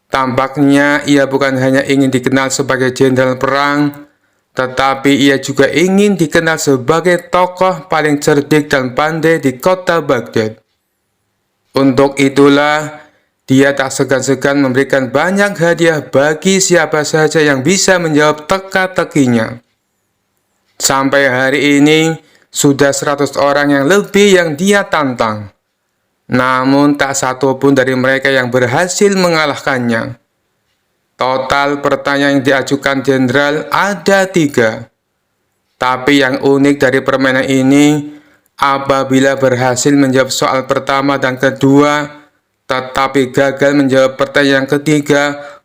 Tampaknya ia bukan hanya ingin dikenal sebagai jenderal perang, tetapi ia juga ingin dikenal sebagai tokoh paling cerdik dan pandai di kota Baghdad. Untuk itulah, dia tak segan-segan memberikan banyak hadiah bagi siapa saja yang bisa menjawab teka-tekinya. Sampai hari ini, sudah 100 orang yang lebih yang dia tantang. Namun tak satu pun dari mereka yang berhasil mengalahkannya. Total pertanyaan yang diajukan jenderal ada 3. Tapi yang unik dari permainan ini, apabila berhasil menjawab soal pertama dan kedua, tetapi gagal menjawab pertanyaan yang ketiga,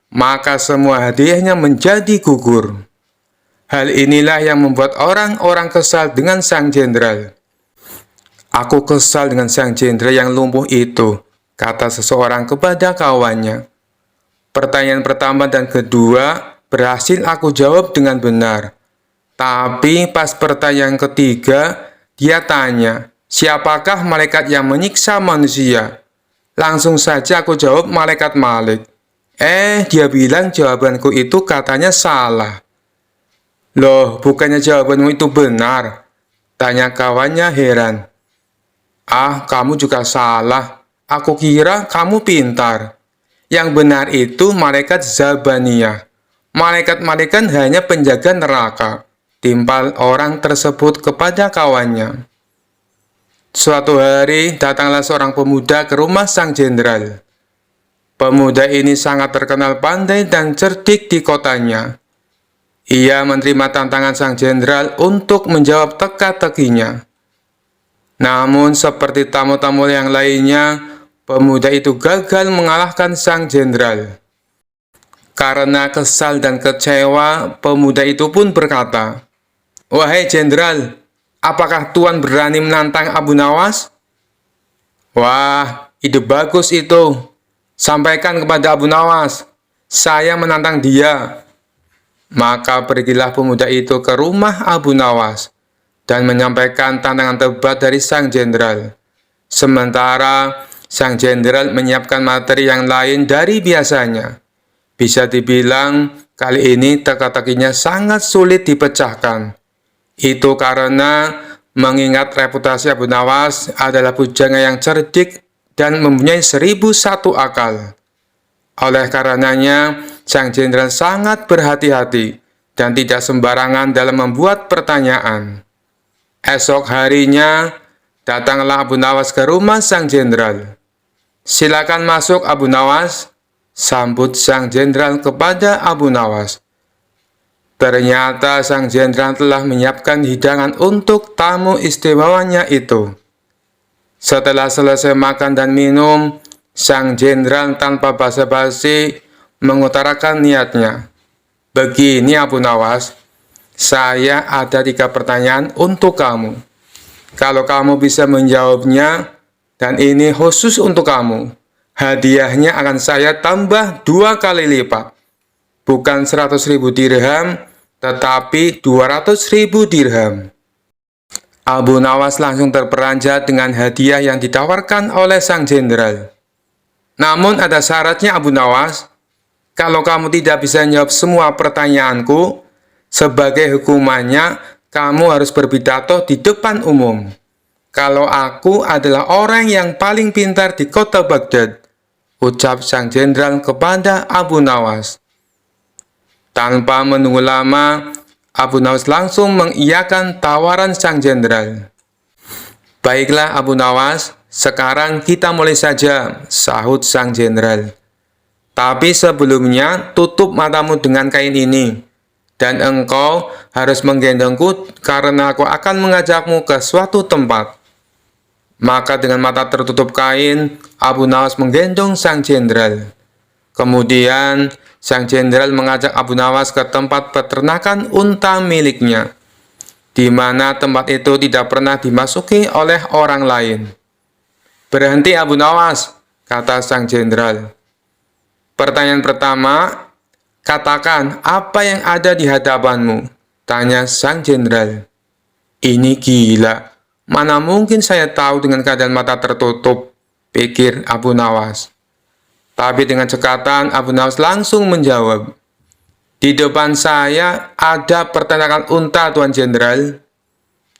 maka semua hadiahnya menjadi gugur. Hal inilah yang membuat orang-orang kesal dengan sang jenderal. Aku kesal dengan sang jenderal yang lumpuh itu, kata seseorang kepada kawannya. Pertanyaan pertama dan kedua berhasil aku jawab dengan benar. Tapi pas pertanyaan ketiga, dia tanya, siapakah malaikat yang menyiksa manusia? Langsung saja aku jawab malaikat Malik. Dia bilang jawabanku itu katanya salah. Loh, bukannya jawabanmu itu benar? Tanya kawannya heran. Kamu juga salah. Aku kira kamu pintar. Yang benar itu malaikat Zabaniyah. Malaikat-malaikat hanya penjaga neraka. Timpal orang tersebut kepada kawannya. Suatu hari, datanglah seorang pemuda ke rumah sang jenderal. Pemuda ini sangat terkenal pandai dan cerdik di kotanya. Ia menerima tantangan sang jenderal untuk menjawab teka-tekinya. Namun, seperti tamu-tamu yang lainnya, pemuda itu gagal mengalahkan sang jenderal. Karena kesal dan kecewa, pemuda itu pun berkata, "Wahai jenderal, apakah Tuan berani menantang Abu Nawas?" "Wah, ide bagus itu. Sampaikan kepada Abu Nawas, saya menantang dia." Maka pergilah pemuda itu ke rumah Abu Nawas dan menyampaikan tantangan tebat dari sang jenderal. Sementara sang jenderal menyiapkan materi yang lain dari biasanya. Bisa dibilang kali ini teka-tekinya sangat sulit dipecahkan. Itu karena mengingat reputasi Abu Nawas adalah pujangga yang cerdik dan mempunyai 1001 akal. Oleh karenanya, sang jenderal sangat berhati-hati dan tidak sembarangan dalam membuat pertanyaan. Esok harinya, datanglah Abu Nawas ke rumah sang jenderal. "Silakan masuk, Abu Nawas," sambut sang jenderal kepada Abu Nawas. Ternyata sang jenderal telah menyiapkan hidangan untuk tamu istimewanya itu. Setelah selesai makan dan minum, sang jenderal tanpa basa-basi mengutarakan niatnya. "Begini Abu Nawas, saya ada 3 pertanyaan untuk kamu. Kalau kamu bisa menjawabnya, dan ini khusus untuk kamu, hadiahnya akan saya tambah 2 kali lipat. Bukan 100.000 dirham, tetapi 200.000 dirham." Abu Nawas langsung terperanjat dengan hadiah yang ditawarkan oleh sang jenderal. "Namun ada syaratnya Abu Nawas. Kalau kamu tidak bisa menjawab semua pertanyaanku, sebagai hukumannya kamu harus berpidato di depan umum. Kalau aku adalah orang yang paling pintar di kota Baghdad," ucap sang jenderal kepada Abu Nawas. Tanpa menunggu lama, Abu Nawas langsung mengiyakan tawaran sang jenderal. "Baiklah Abu Nawas, sekarang kita mulai saja," sahut sang jenderal. "Tapi sebelumnya tutup matamu dengan kain ini, dan engkau harus menggendongku karena aku akan mengajakmu ke suatu tempat." Maka dengan mata tertutup kain, Abu Nawas menggendong sang jenderal. Kemudian, sang jenderal mengajak Abu Nawas ke tempat peternakan unta miliknya, di mana tempat itu tidak pernah dimasuki oleh orang lain. "Berhenti Abu Nawas," kata sang jenderal. "Pertanyaan pertama, katakan apa yang ada di hadapanmu," tanya sang jenderal. "Ini gila, mana mungkin saya tahu dengan keadaan mata tertutup," pikir Abu Nawas. Tapi dengan cekatan, Abu Nawas langsung menjawab, "Di depan saya ada peternakan unta, Tuan Jenderal."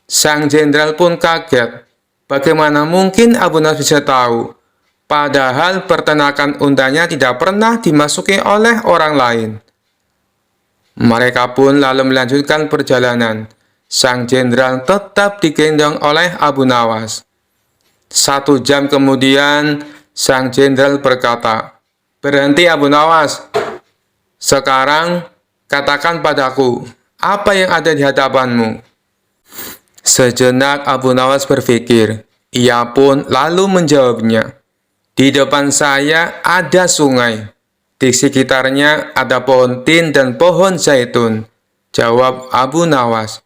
Sang jenderal pun kaget. Bagaimana mungkin Abu Nawas bisa tahu? Padahal peternakan untanya tidak pernah dimasuki oleh orang lain. Mereka pun lalu melanjutkan perjalanan. Sang jenderal tetap digendong oleh Abu Nawas. 1 jam kemudian, sang jenderal berkata, "Berhenti Abu Nawas. Sekarang katakan padaku, apa yang ada di hadapanmu?" Sejenak Abu Nawas berpikir. Ia pun lalu menjawabnya, "Di depan saya ada sungai. Di sekitarnya ada pohon tin dan pohon zaitun," jawab Abu Nawas.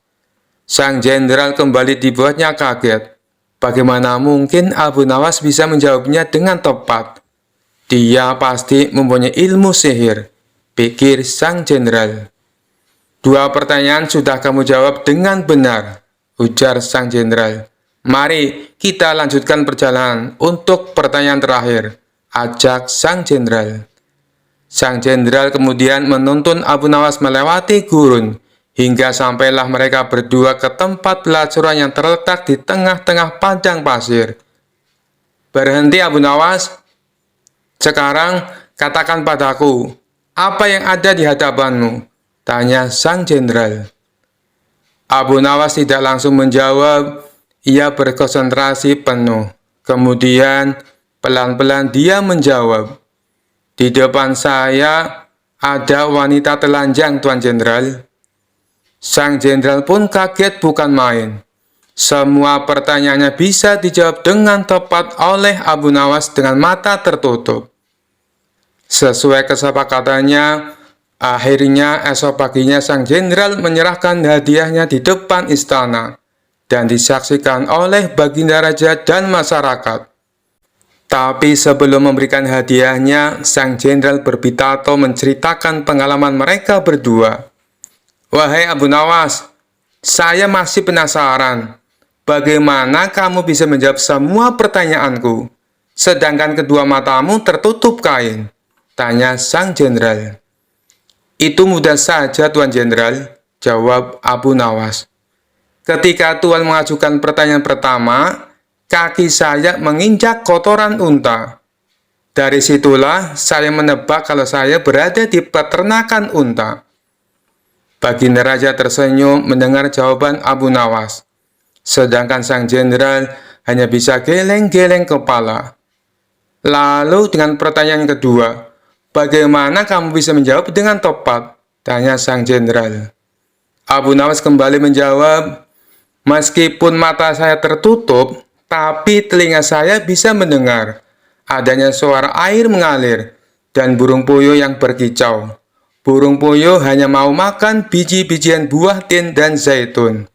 Sang jenderal kembali dibuatnya kaget. Bagaimana mungkin Abu Nawas bisa menjawabnya dengan tepat? Dia pasti mempunyai ilmu sihir, pikir sang jenderal. "2 pertanyaan sudah kamu jawab dengan benar," ujar sang jenderal. "Mari kita lanjutkan perjalanan untuk pertanyaan terakhir," ajak sang jenderal. Sang jenderal kemudian menuntun Abu Nawas melewati gurun, hingga sampailah mereka berdua ke tempat pelacuran yang terletak di tengah-tengah padang pasir. "Berhenti Abu Nawas. Sekarang katakan padaku, apa yang ada di hadapanmu?" tanya sang jenderal. Abu Nawas tidak langsung menjawab. Ia berkonsentrasi penuh. Kemudian pelan-pelan dia menjawab, "Di depan saya ada wanita telanjang, Tuan Jenderal." Sang jenderal pun kaget bukan main. Semua pertanyaannya bisa dijawab dengan tepat oleh Abu Nawas dengan mata tertutup. Sesuai kesepakatannya, akhirnya esok paginya sang jenderal menyerahkan hadiahnya di depan istana dan disaksikan oleh baginda raja dan masyarakat. Tapi sebelum memberikan hadiahnya, sang jenderal berpidato menceritakan pengalaman mereka berdua. "Wahai Abu Nawas, saya masih penasaran. Bagaimana kamu bisa menjawab semua pertanyaanku, sedangkan kedua matamu tertutup kain?" tanya sang jenderal. "Itu mudah saja, Tuan Jenderal," jawab Abu Nawas. "Ketika Tuan mengajukan pertanyaan pertama, kaki saya menginjak kotoran unta. Dari situlah saya menebak kalau saya berada di peternakan unta. Baginda Raja tersenyum mendengar jawaban Abu Nawas. Sedangkan sang jenderal hanya bisa geleng-geleng kepala. Lalu dengan pertanyaan kedua, bagaimana kamu bisa menjawab dengan tepat? Tanya sang jenderal. Abu Nawas kembali menjawab, meskipun mata saya tertutup, tapi telinga saya bisa mendengar adanya suara air mengalir dan burung puyuh yang berkicau. Burung puyuh hanya mau makan biji-bijian buah tin dan zaitun.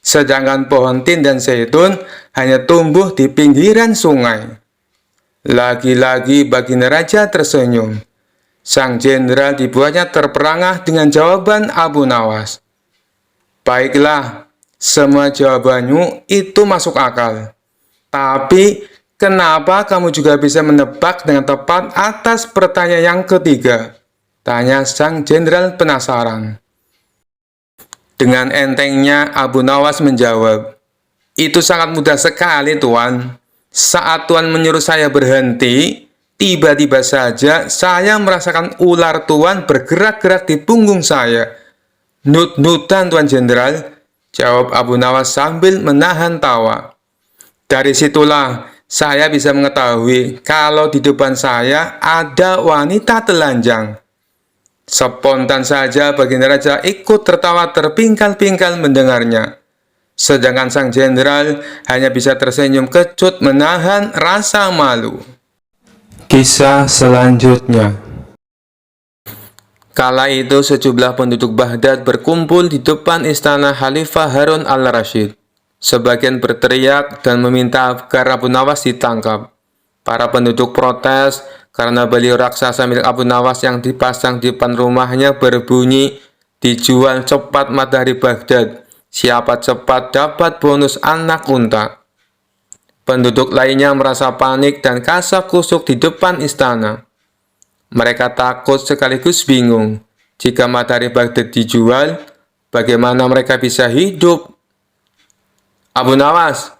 Sedangkan pohon tin dan zaitun hanya tumbuh di pinggiran sungai. Lagi-lagi Baginda Raja tersenyum. Sang jenderal dibuatnya terperangah dengan jawaban Abu Nawas. Baiklah, semua jawabanmu itu masuk akal. Tapi, kenapa kamu juga bisa menebak dengan tepat atas pertanyaan yang ketiga? Tanya sang jenderal penasaran. Dengan entengnya Abu Nawas menjawab, itu sangat mudah sekali Tuan. Saat Tuan menyuruh saya berhenti, tiba-tiba saja saya merasakan ular Tuan bergerak-gerak di punggung saya. Nut-nutan Tuan Jenderal, jawab Abu Nawas sambil menahan tawa. Dari situlah saya bisa mengetahui kalau di depan saya ada wanita telanjang. Spontan saja Baginda Raja ikut tertawa terpingkal-pingkal mendengarnya. Sedangkan sang jenderal hanya bisa tersenyum kecut menahan rasa malu. Kisah selanjutnya. Kala itu sejumlah penduduk Baghdad berkumpul di depan istana Khalifah Harun al-Rasyid. Sebagian berteriak dan meminta agar Abu Nawas ditangkap. Para penduduk protes karena baliho raksasa milik Abu Nawas yang dipasang di depan rumahnya berbunyi, dijual cepat matahari Baghdad, siapa cepat dapat bonus anak unta. Penduduk lainnya merasa panik dan kasak-kusuk di depan istana. Mereka takut sekaligus bingung. Jika matahari Baghdad dijual, bagaimana mereka bisa hidup? Abu Nawas,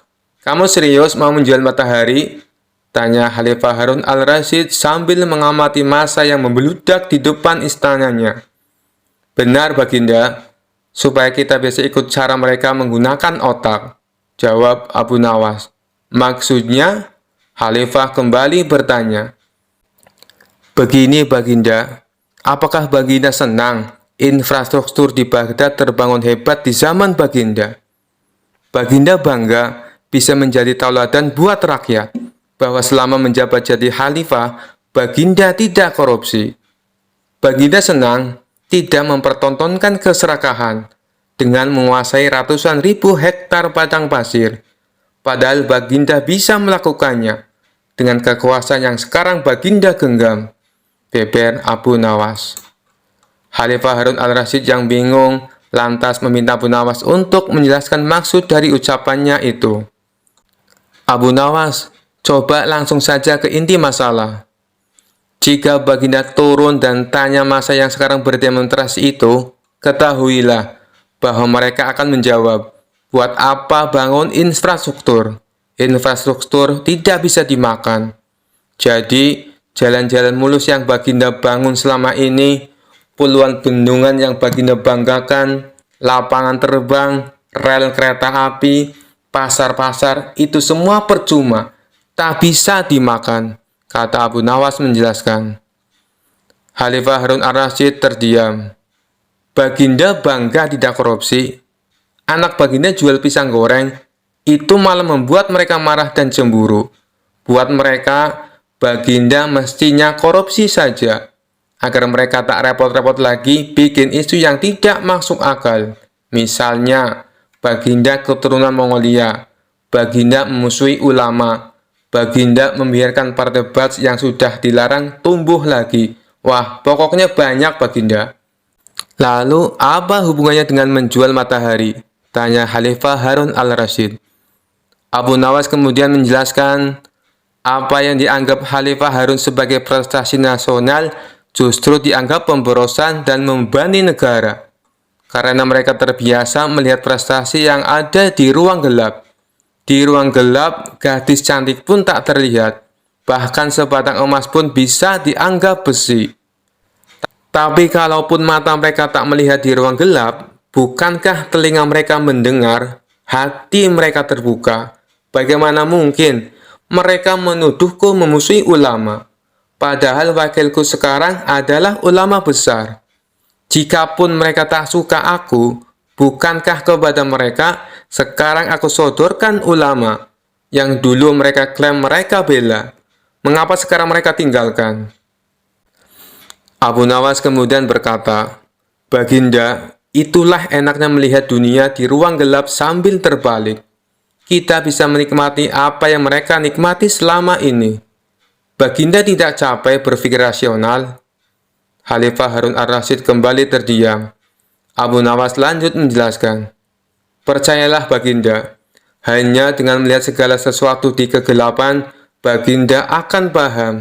kamu serius mau menjual matahari? Tanya Khalifah Harun al-Rasyid sambil mengamati massa yang membeludak di depan istananya. Benar Baginda, supaya kita bisa ikut cara mereka menggunakan otak, jawab Abu Nawas. Maksudnya? Khalifah kembali bertanya. Begini Baginda, apakah Baginda senang infrastruktur di Baghdad terbangun hebat di zaman Baginda? Baginda bangga bisa menjadi tauladan buat rakyat, bahwa selama menjabat jadi khalifah, Baginda tidak korupsi. Baginda senang tidak mempertontonkan keserakahan dengan menguasai ratusan ribu hektar padang pasir, padahal Baginda bisa melakukannya dengan kekuasaan yang sekarang Baginda genggam, beber Abu Nawas. Khalifah Harun al-Rasyid yang bingung lantas meminta Abu Nawas untuk menjelaskan maksud dari ucapannya itu. Abu Nawas, coba langsung saja ke inti masalah. Jika Baginda turun dan tanya massa yang sekarang berdemonstrasi itu, ketahuilah bahwa mereka akan menjawab, buat apa bangun infrastruktur? Infrastruktur tidak bisa dimakan. Jadi, jalan-jalan mulus yang Baginda bangun selama ini, puluhan bendungan yang Baginda banggakan, lapangan terbang, rel kereta api, pasar-pasar, itu semua percuma, tak bisa dimakan, kata Abu Nawas menjelaskan. Khalifah Harun al-Rasyid terdiam. Baginda bangga tidak korupsi. Anak Baginda jual pisang goreng, itu malah membuat mereka marah dan cemburu. Buat mereka, Baginda mestinya korupsi saja, agar mereka tak repot-repot lagi bikin isu yang tidak masuk akal. Misalnya, Baginda keturunan Mongolia, Baginda memusuhi ulama, Baginda membiarkan perdebat yang sudah dilarang tumbuh lagi. Wah, pokoknya banyak Baginda. Lalu, apa hubungannya dengan menjual matahari? Tanya Khalifah Harun al-Rasyid. Abu Nawas kemudian menjelaskan, apa yang dianggap Khalifah Harun sebagai prestasi nasional justru dianggap pemborosan dan membebani negara, karena mereka terbiasa melihat prestasi yang ada di ruang gelap. Di ruang gelap, gadis cantik pun tak terlihat. Bahkan sebatang emas pun bisa dianggap besi. Tapi kalaupun mata mereka tak melihat di ruang gelap, bukankah telinga mereka mendengar, hati mereka terbuka? Bagaimana mungkin mereka menuduhku memusuhi ulama? Padahal wakilku sekarang adalah ulama besar. Jikapun mereka tak suka aku, bukankah kepada mereka sekarang aku sodorkan ulama yang dulu mereka klaim mereka bela? Mengapa sekarang mereka tinggalkan? Abu Nawas kemudian berkata, "Baginda, itulah enaknya melihat dunia di ruang gelap sambil terbalik. Kita bisa menikmati apa yang mereka nikmati selama ini. Baginda tidak capek berpikir rasional?" Khalifah Harun ar-Rasyid kembali terdiam. Abu Nawas lanjut menjelaskan, "Percayalah Baginda, hanya dengan melihat segala sesuatu di kegelapan, Baginda akan paham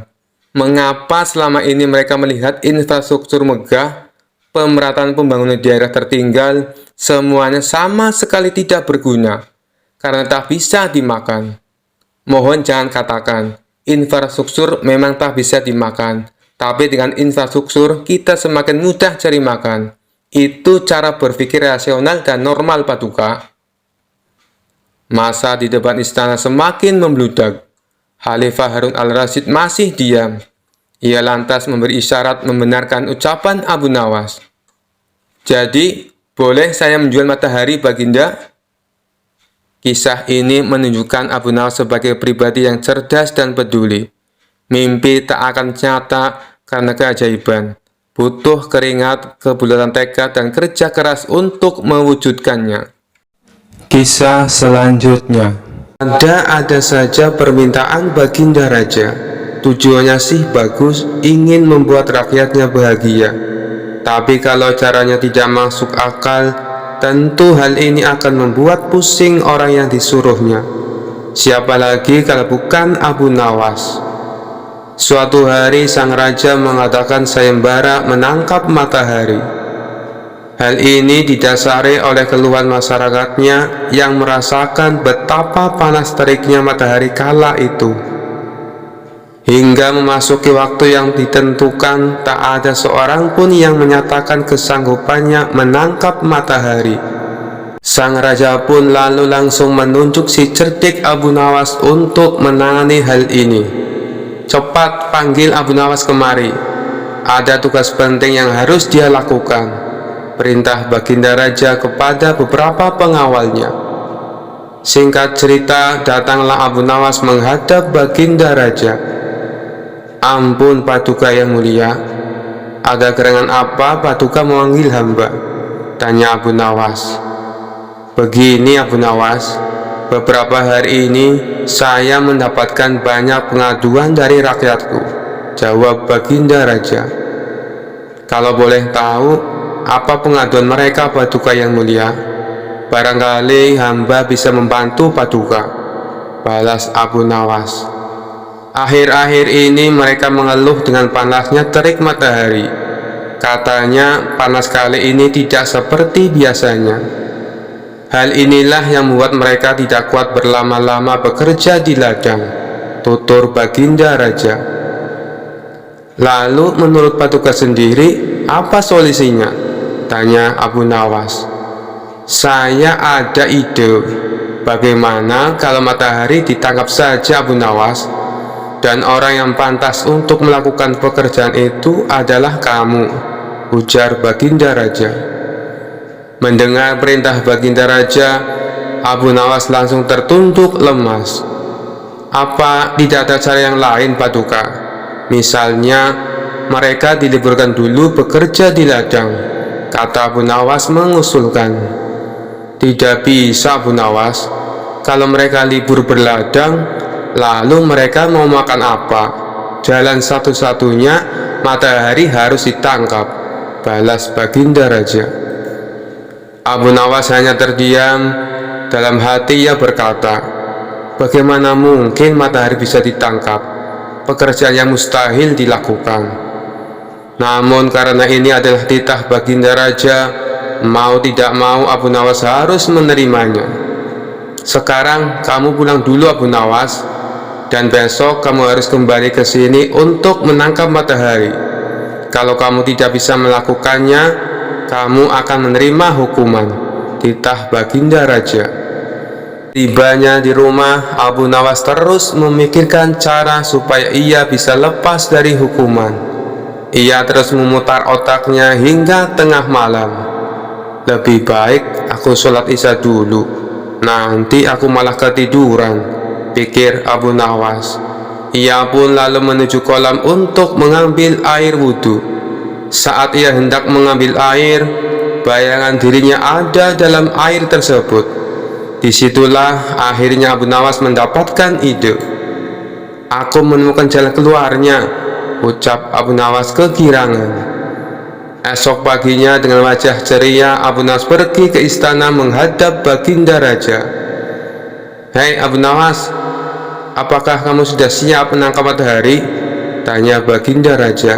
mengapa selama ini mereka melihat infrastruktur megah, pemerataan pembangunan daerah tertinggal, semuanya sama sekali tidak berguna, karena tak bisa dimakan. Mohon jangan katakan, infrastruktur memang tak bisa dimakan, tapi dengan infrastruktur kita semakin mudah cari makan. Itu cara berpikir rasional dan normal, Paduka." Masa di depan istana semakin membludak. Khalifah Harun al-Rasyid masih diam. Ia lantas memberi isyarat membenarkan ucapan Abu Nawas. "Jadi, boleh saya menjual matahari, Baginda?" Kisah ini menunjukkan Abu Nawas sebagai pribadi yang cerdas dan peduli. Mimpi tak akan nyata karena keajaiban. Butuh keringat, kebulatan tekad, dan kerja keras untuk mewujudkannya. Kisah selanjutnya. Ada saja permintaan Baginda Raja. Tujuannya sih bagus, ingin membuat rakyatnya bahagia. Tapi kalau caranya tidak masuk akal, tentu hal ini akan membuat pusing orang yang disuruhnya. Siapa lagi kalau bukan Abu Nawas? Suatu hari sang raja mengadakan sayembara menangkap matahari. Hal ini didasari oleh keluhan masyarakatnya yang merasakan betapa panas teriknya matahari kala itu. Hingga memasuki waktu yang ditentukan, tak ada seorang pun yang menyatakan kesanggupannya menangkap matahari. Sang raja pun lalu langsung menunjuk si cerdik Abu Nawas untuk menangani hal ini. "Cepat panggil Abu Nawas kemari. Ada tugas penting yang harus dia lakukan," perintah Baginda Raja kepada beberapa pengawalnya. Singkat cerita, datanglah Abu Nawas menghadap Baginda Raja. "Ampun Paduka yang mulia, ada gerangan apa Paduka memanggil hamba?" tanya Abu Nawas. "Begini Abu Nawas, beberapa hari ini saya mendapatkan banyak pengaduan dari rakyatku," jawab Baginda Raja. "Kalau boleh tahu, apa pengaduan mereka Paduka yang mulia? Barangkali hamba bisa membantu Paduka," balas Abu Nawas. "Akhir-akhir ini mereka mengeluh dengan panasnya terik matahari. Katanya panas kali ini tidak seperti biasanya. Hal inilah yang membuat mereka tidak kuat berlama-lama bekerja di ladang," tutur Baginda Raja. "Lalu menurut Paduka sendiri, apa solusinya?" tanya Abu Nawas. "Saya ada ide. Bagaimana kalau matahari ditangkap saja Abu Nawas? Dan orang yang pantas untuk melakukan pekerjaan itu adalah kamu," ujar Baginda Raja. Mendengar perintah Baginda Raja, Abu Nawas langsung tertunduk lemas. "Apa tidak ada cara yang lain Paduka? Misalnya mereka diliburkan dulu bekerja di ladang," kata Abu Nawas mengusulkan. "Tidak bisa Abu Nawas. Kalau mereka libur berladang, lalu mereka mau makan apa? Jalan satu-satunya matahari harus ditangkap," balas Baginda Raja. Abu Nawas hanya terdiam. Dalam hati ia berkata, "Bagaimana mungkin matahari bisa ditangkap? Pekerjaan yang mustahil dilakukan." Namun karena ini adalah titah Baginda Raja, mau tidak mau Abu Nawas harus menerimanya. Sekarang kamu pulang dulu Abu Nawas, dan besok kamu harus kembali ke sini untuk menangkap matahari. Kalau kamu tidak bisa melakukannya, kamu akan menerima hukuman, titah Baginda Raja. Tibanya di rumah, Abu Nawas terus memikirkan cara supaya ia bisa lepas dari hukuman. Ia terus memutar otaknya hingga tengah malam. Lebih baik aku sholat isya dulu, nanti aku malah ketiduran, pikir Abu Nawas. Ia pun lalu menuju kolam untuk mengambil air wudhu. Saat ia hendak mengambil air, bayangan dirinya ada dalam air tersebut. Disitulah akhirnya Abu Nawas mendapatkan ide. Aku menemukan jalan keluarnya, ucap Abu Nawas kegirangan. Esok paginya dengan wajah ceria, Abu Nawas pergi ke istana menghadap Baginda Raja. Hei Abu Nawas, apakah kamu sudah siap menangkap matahari? Tanya Baginda Raja.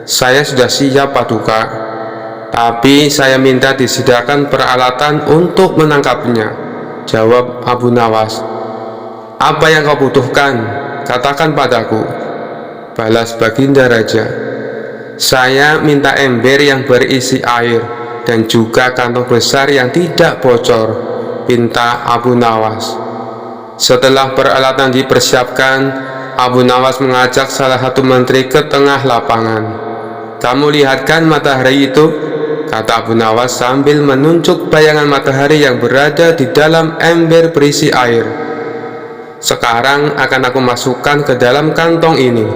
Saya sudah siap Paduka, tapi saya minta disediakan peralatan untuk menangkapnya, jawab Abu Nawas. Apa yang kau butuhkan? Katakan padaku, balas Baginda Raja. Saya minta ember yang berisi air dan juga kantong besar yang tidak bocor, pinta Abu Nawas. Setelah peralatan dipersiapkan, Abu Nawas mengajak salah satu menteri ke tengah lapangan. Kamu lihatkan matahari itu? Kata Abu Nawas sambil menunjuk bayangan matahari yang berada di dalam ember berisi air. Sekarang akan aku masukkan ke dalam kantong ini,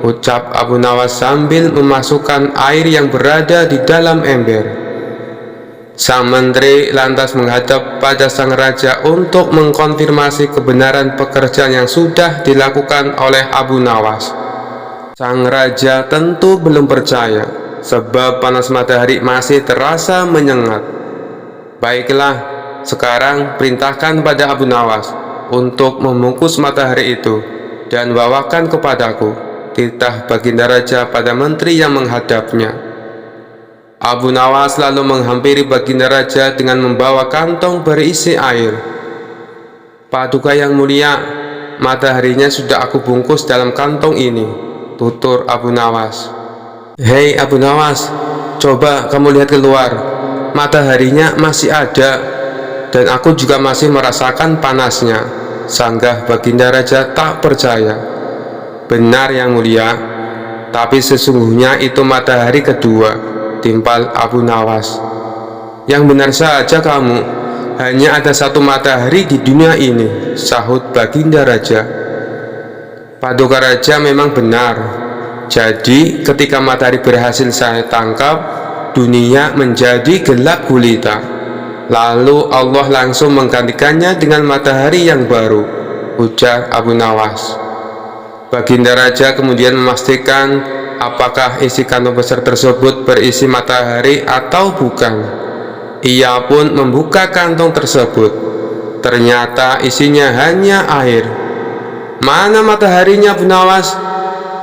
ucap Abu Nawas sambil memasukkan air yang berada di dalam ember. Sang menteri lantas menghadap pada sang raja untuk mengkonfirmasi kebenaran pekerjaan yang sudah dilakukan oleh Abu Nawas. Sang raja tentu belum percaya, sebab panas matahari masih terasa menyengat. Baiklah, sekarang perintahkan pada Abu Nawas untuk membungkus matahari itu dan bawakan kepadaku, titah Baginda Raja pada menteri yang menghadapnya. Abu Nawas lalu menghampiri Baginda Raja dengan membawa kantong berisi air. Paduka yang mulia, mataharinya sudah aku bungkus dalam kantong ini, tutur Abu Nawas. Hei Abu Nawas, coba kamu lihat keluar, mataharinya masih ada, dan aku juga masih merasakan panasnya, sanggah Baginda Raja tak percaya. Benar yang mulia, tapi sesungguhnya itu matahari kedua, timpal Abu Nawas. Yang benar saja kamu, hanya ada satu matahari di dunia ini, sahut Baginda Raja. Paduka Raja memang benar. Jadi ketika matahari berhasil saya tangkap, dunia menjadi gelap gulita. Lalu Allah langsung menggantikannya dengan matahari yang baru, ujar Abu Nawas. Baginda Raja kemudian memastikan apakah isi kantong besar tersebut berisi matahari atau bukan. Ia pun membuka kantong tersebut. Ternyata isinya hanya air. Mana mataharinya Abu Nawas?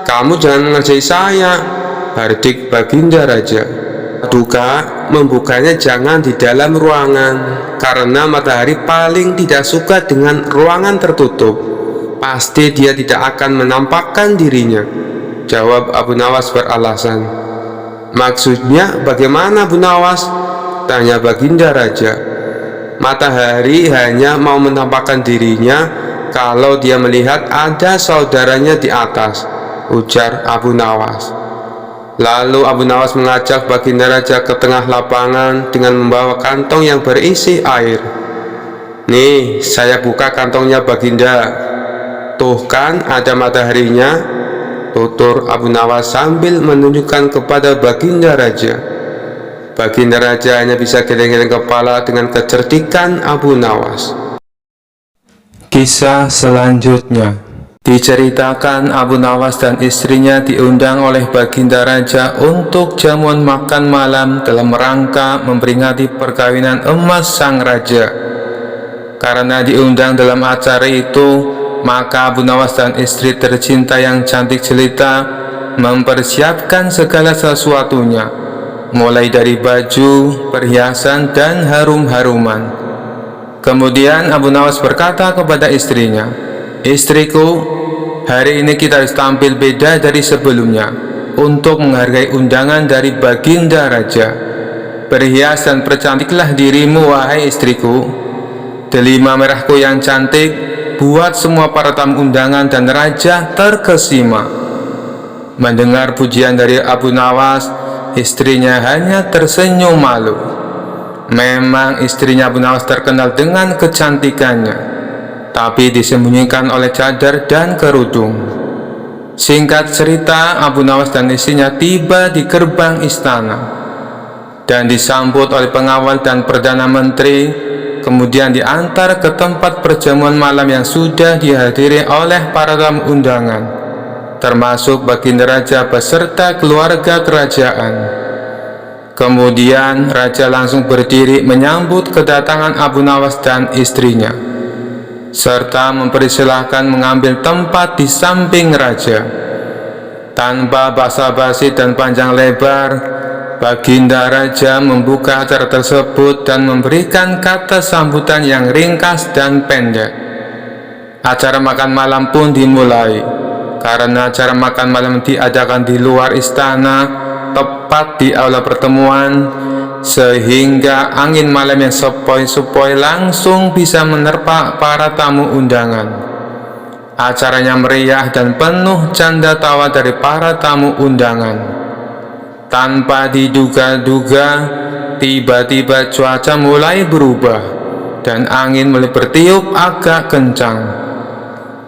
Kamu jangan mengerjai saya, hardik Baginda Raja. Paduka, membukanya jangan di dalam ruangan, karena matahari paling tidak suka dengan ruangan tertutup. Pasti dia tidak akan menampakkan dirinya, jawab Abu Nawas beralasan. Maksudnya bagaimana Abu Nawas? Tanya Baginda Raja. Matahari hanya mau menampakkan dirinya kalau dia melihat ada saudaranya di atas, ujar Abu Nawas. Lalu Abu Nawas mengajak Baginda Raja ke tengah lapangan dengan membawa kantong yang berisi air. Nih, saya buka kantongnya Baginda. Tuh kan ada mataharinya, tutur Abu Nawas sambil menunjukkan kepada Baginda Raja. Baginda Raja hanya bisa geleng-geleng kepala dengan kecerdikan Abu Nawas. Kisah selanjutnya diceritakan Abu Nawas dan istrinya diundang oleh Baginda Raja untuk jamuan makan malam dalam rangka memperingati perkawinan emas sang raja. Karena diundang dalam acara itu, maka Abu Nawas dan istri tercinta yang cantik jelita mempersiapkan segala sesuatunya, mulai dari baju, perhiasan, dan harum-haruman. Kemudian Abu Nawas berkata kepada istrinya, "Istriku, hari ini kita harus tampil beda dari sebelumnya untuk menghargai undangan dari baginda raja. Berhias dan percantiklah dirimu, wahai istriku. Delima merahku yang cantik buat semua para tamu undangan dan raja terkesima." Mendengar pujian dari Abu Nawas, istrinya hanya tersenyum malu. Memang istrinya Abu Nawas terkenal dengan kecantikannya, tapi disembunyikan oleh cadar dan kerudung. Singkat cerita, Abu Nawas dan istrinya tiba di gerbang istana dan disambut oleh pengawal dan Perdana Menteri, kemudian diantar ke tempat perjamuan malam yang sudah dihadiri oleh para tamu undangan, termasuk baginda raja beserta keluarga kerajaan. Kemudian raja langsung berdiri menyambut kedatangan Abu Nawas dan istrinya, serta mempersilahkan mengambil tempat di samping raja. Tanpa basa-basi dan panjang lebar, baginda raja membuka acara tersebut dan memberikan kata sambutan yang ringkas dan pendek. Acara makan malam pun dimulai. Karena acara makan malam diadakan di luar istana, tepat di aula pertemuan, sehingga angin malam yang sepoi-sepoi langsung bisa menerpa para tamu undangan. Acaranya meriah dan penuh canda tawa dari para tamu undangan. Tanpa diduga-duga, tiba-tiba cuaca mulai berubah dan angin mulai bertiup agak kencang.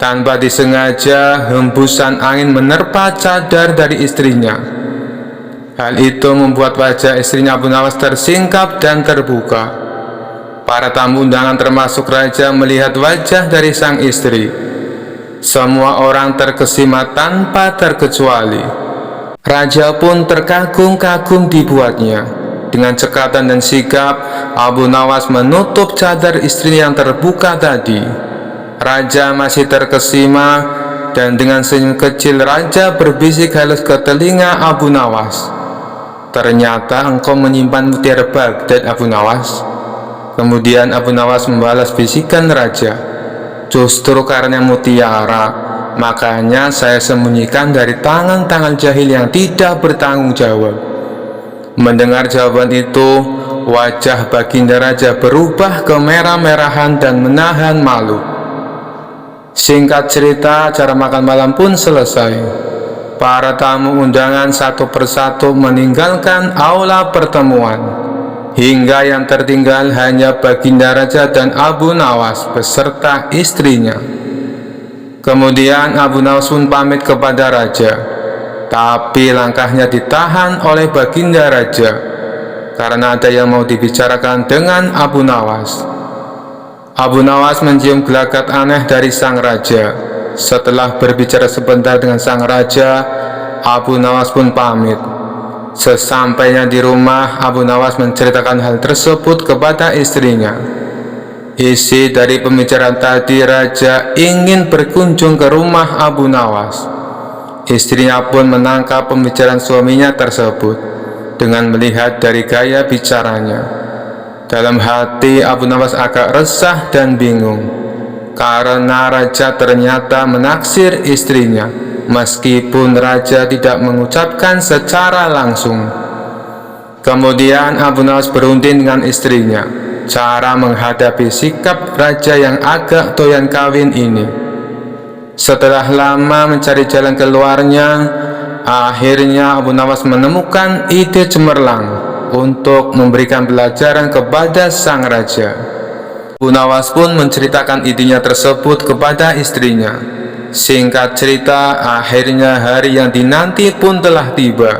Tanpa disengaja, hembusan angin menerpa cadar dari istrinya. Hal itu membuat wajah istrinya Abu Nawas tersingkap dan terbuka. Para tamu undangan termasuk raja melihat wajah dari sang istri. Semua orang terkesima tanpa terkecuali. Raja pun terkagum-kagum dibuatnya. Dengan cekatan dan sigap, Abu Nawas menutup cadar istrinya yang terbuka tadi. Raja masih terkesima, dan dengan senyum kecil raja berbisik halus ke telinga Abu Nawas, "Ternyata engkau menyimpan mutiara Baghdad, Abu Nawas." Kemudian Abu Nawas membalas bisikan raja, "Justru karena mutiara, makanya saya sembunyikan dari tangan-tangan jahil yang tidak bertanggung jawab." Mendengar jawaban itu, wajah baginda raja berubah kemerah-merahan dan menahan malu. Singkat cerita, acara makan malam pun selesai. Para tamu undangan satu persatu meninggalkan aula pertemuan, hingga yang tertinggal hanya baginda raja dan Abu Nawas beserta istrinya. Kemudian Abu Nawas pun pamit kepada raja, tapi langkahnya ditahan oleh baginda raja karena ada yang mau dibicarakan dengan Abu Nawas. Abu Nawas mencium gelagat aneh dari sang raja. Setelah berbicara sebentar dengan sang raja, Abu Nawas pun pamit. Sesampainya di rumah, Abu Nawas menceritakan hal tersebut kepada istrinya. Isi dari pembicaraan tadi, raja ingin berkunjung ke rumah Abu Nawas. Istrinya pun menangkap pembicaraan suaminya tersebut dengan melihat dari gaya bicaranya. Dalam hati, Abu Nawas agak resah dan bingung karena raja ternyata menaksir istrinya, meskipun raja tidak mengucapkan secara langsung. Kemudian Abu Nawas berunding dengan istrinya cara menghadapi sikap raja yang agak doyan kawin ini. Setelah lama mencari jalan keluarnya, akhirnya Abu Nawas menemukan ide cemerlang untuk memberikan pelajaran kepada sang raja. Abu Nawas pun menceritakan idenya tersebut kepada istrinya. Singkat cerita, akhirnya hari yang dinanti pun telah tiba.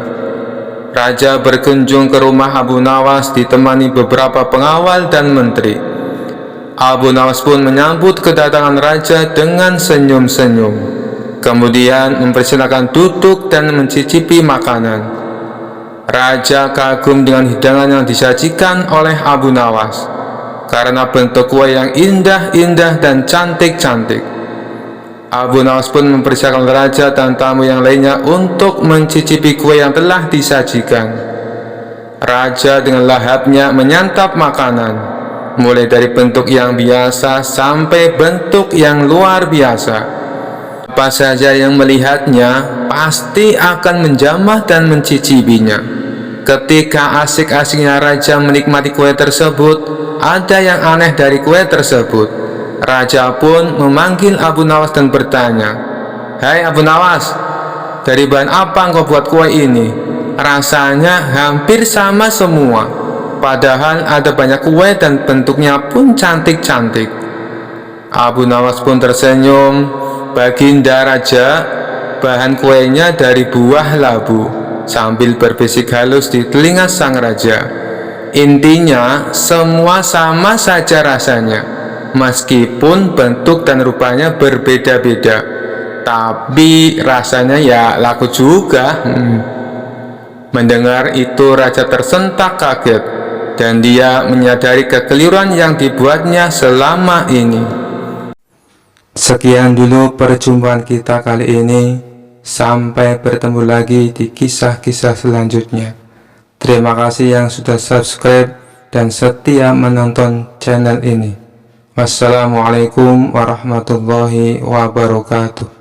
Raja berkunjung ke rumah Abu Nawas ditemani beberapa pengawal dan menteri. Abu Nawas pun menyambut kedatangan raja dengan senyum-senyum. Kemudian mempersilakan duduk dan mencicipi makanan. Raja kagum dengan hidangan yang disajikan oleh Abu Nawas karena bentuk kue yang indah-indah dan cantik-cantik. Abu Nawas pun mempersilakan raja dan tamu yang lainnya untuk mencicipi kue yang telah disajikan. Raja dengan lahapnya menyantap makanan. mulai dari bentuk yang biasa sampai bentuk yang luar biasa. Apa saja yang melihatnya pasti akan menjamah dan mencicipinya. Ketika asik-asiknya raja menikmati kue tersebut, ada yang aneh dari kue tersebut. Raja pun memanggil Abu Nawas dan bertanya, "Hai Abu Nawas, dari bahan apa engkau buat kue ini? Rasanya hampir sama semua, padahal ada banyak kue dan bentuknya pun cantik-cantik." Abu Nawas pun tersenyum. "Baginda Raja, bahan kuenya dari buah labu," sambil berbisik halus di telinga sang raja. "Intinya semua sama saja rasanya, meskipun bentuk dan rupanya berbeda-beda, tapi rasanya ya laku juga." Mendengar itu raja tersentak kaget, dan dia menyadari kekeliruan yang dibuatnya selama ini. Sekian dulu perjumpaan kita kali ini. Sampai bertemu lagi di kisah-kisah selanjutnya. Terima kasih yang sudah subscribe dan setia menonton channel ini. Wassalamualaikum warahmatullahi wabarakatuh.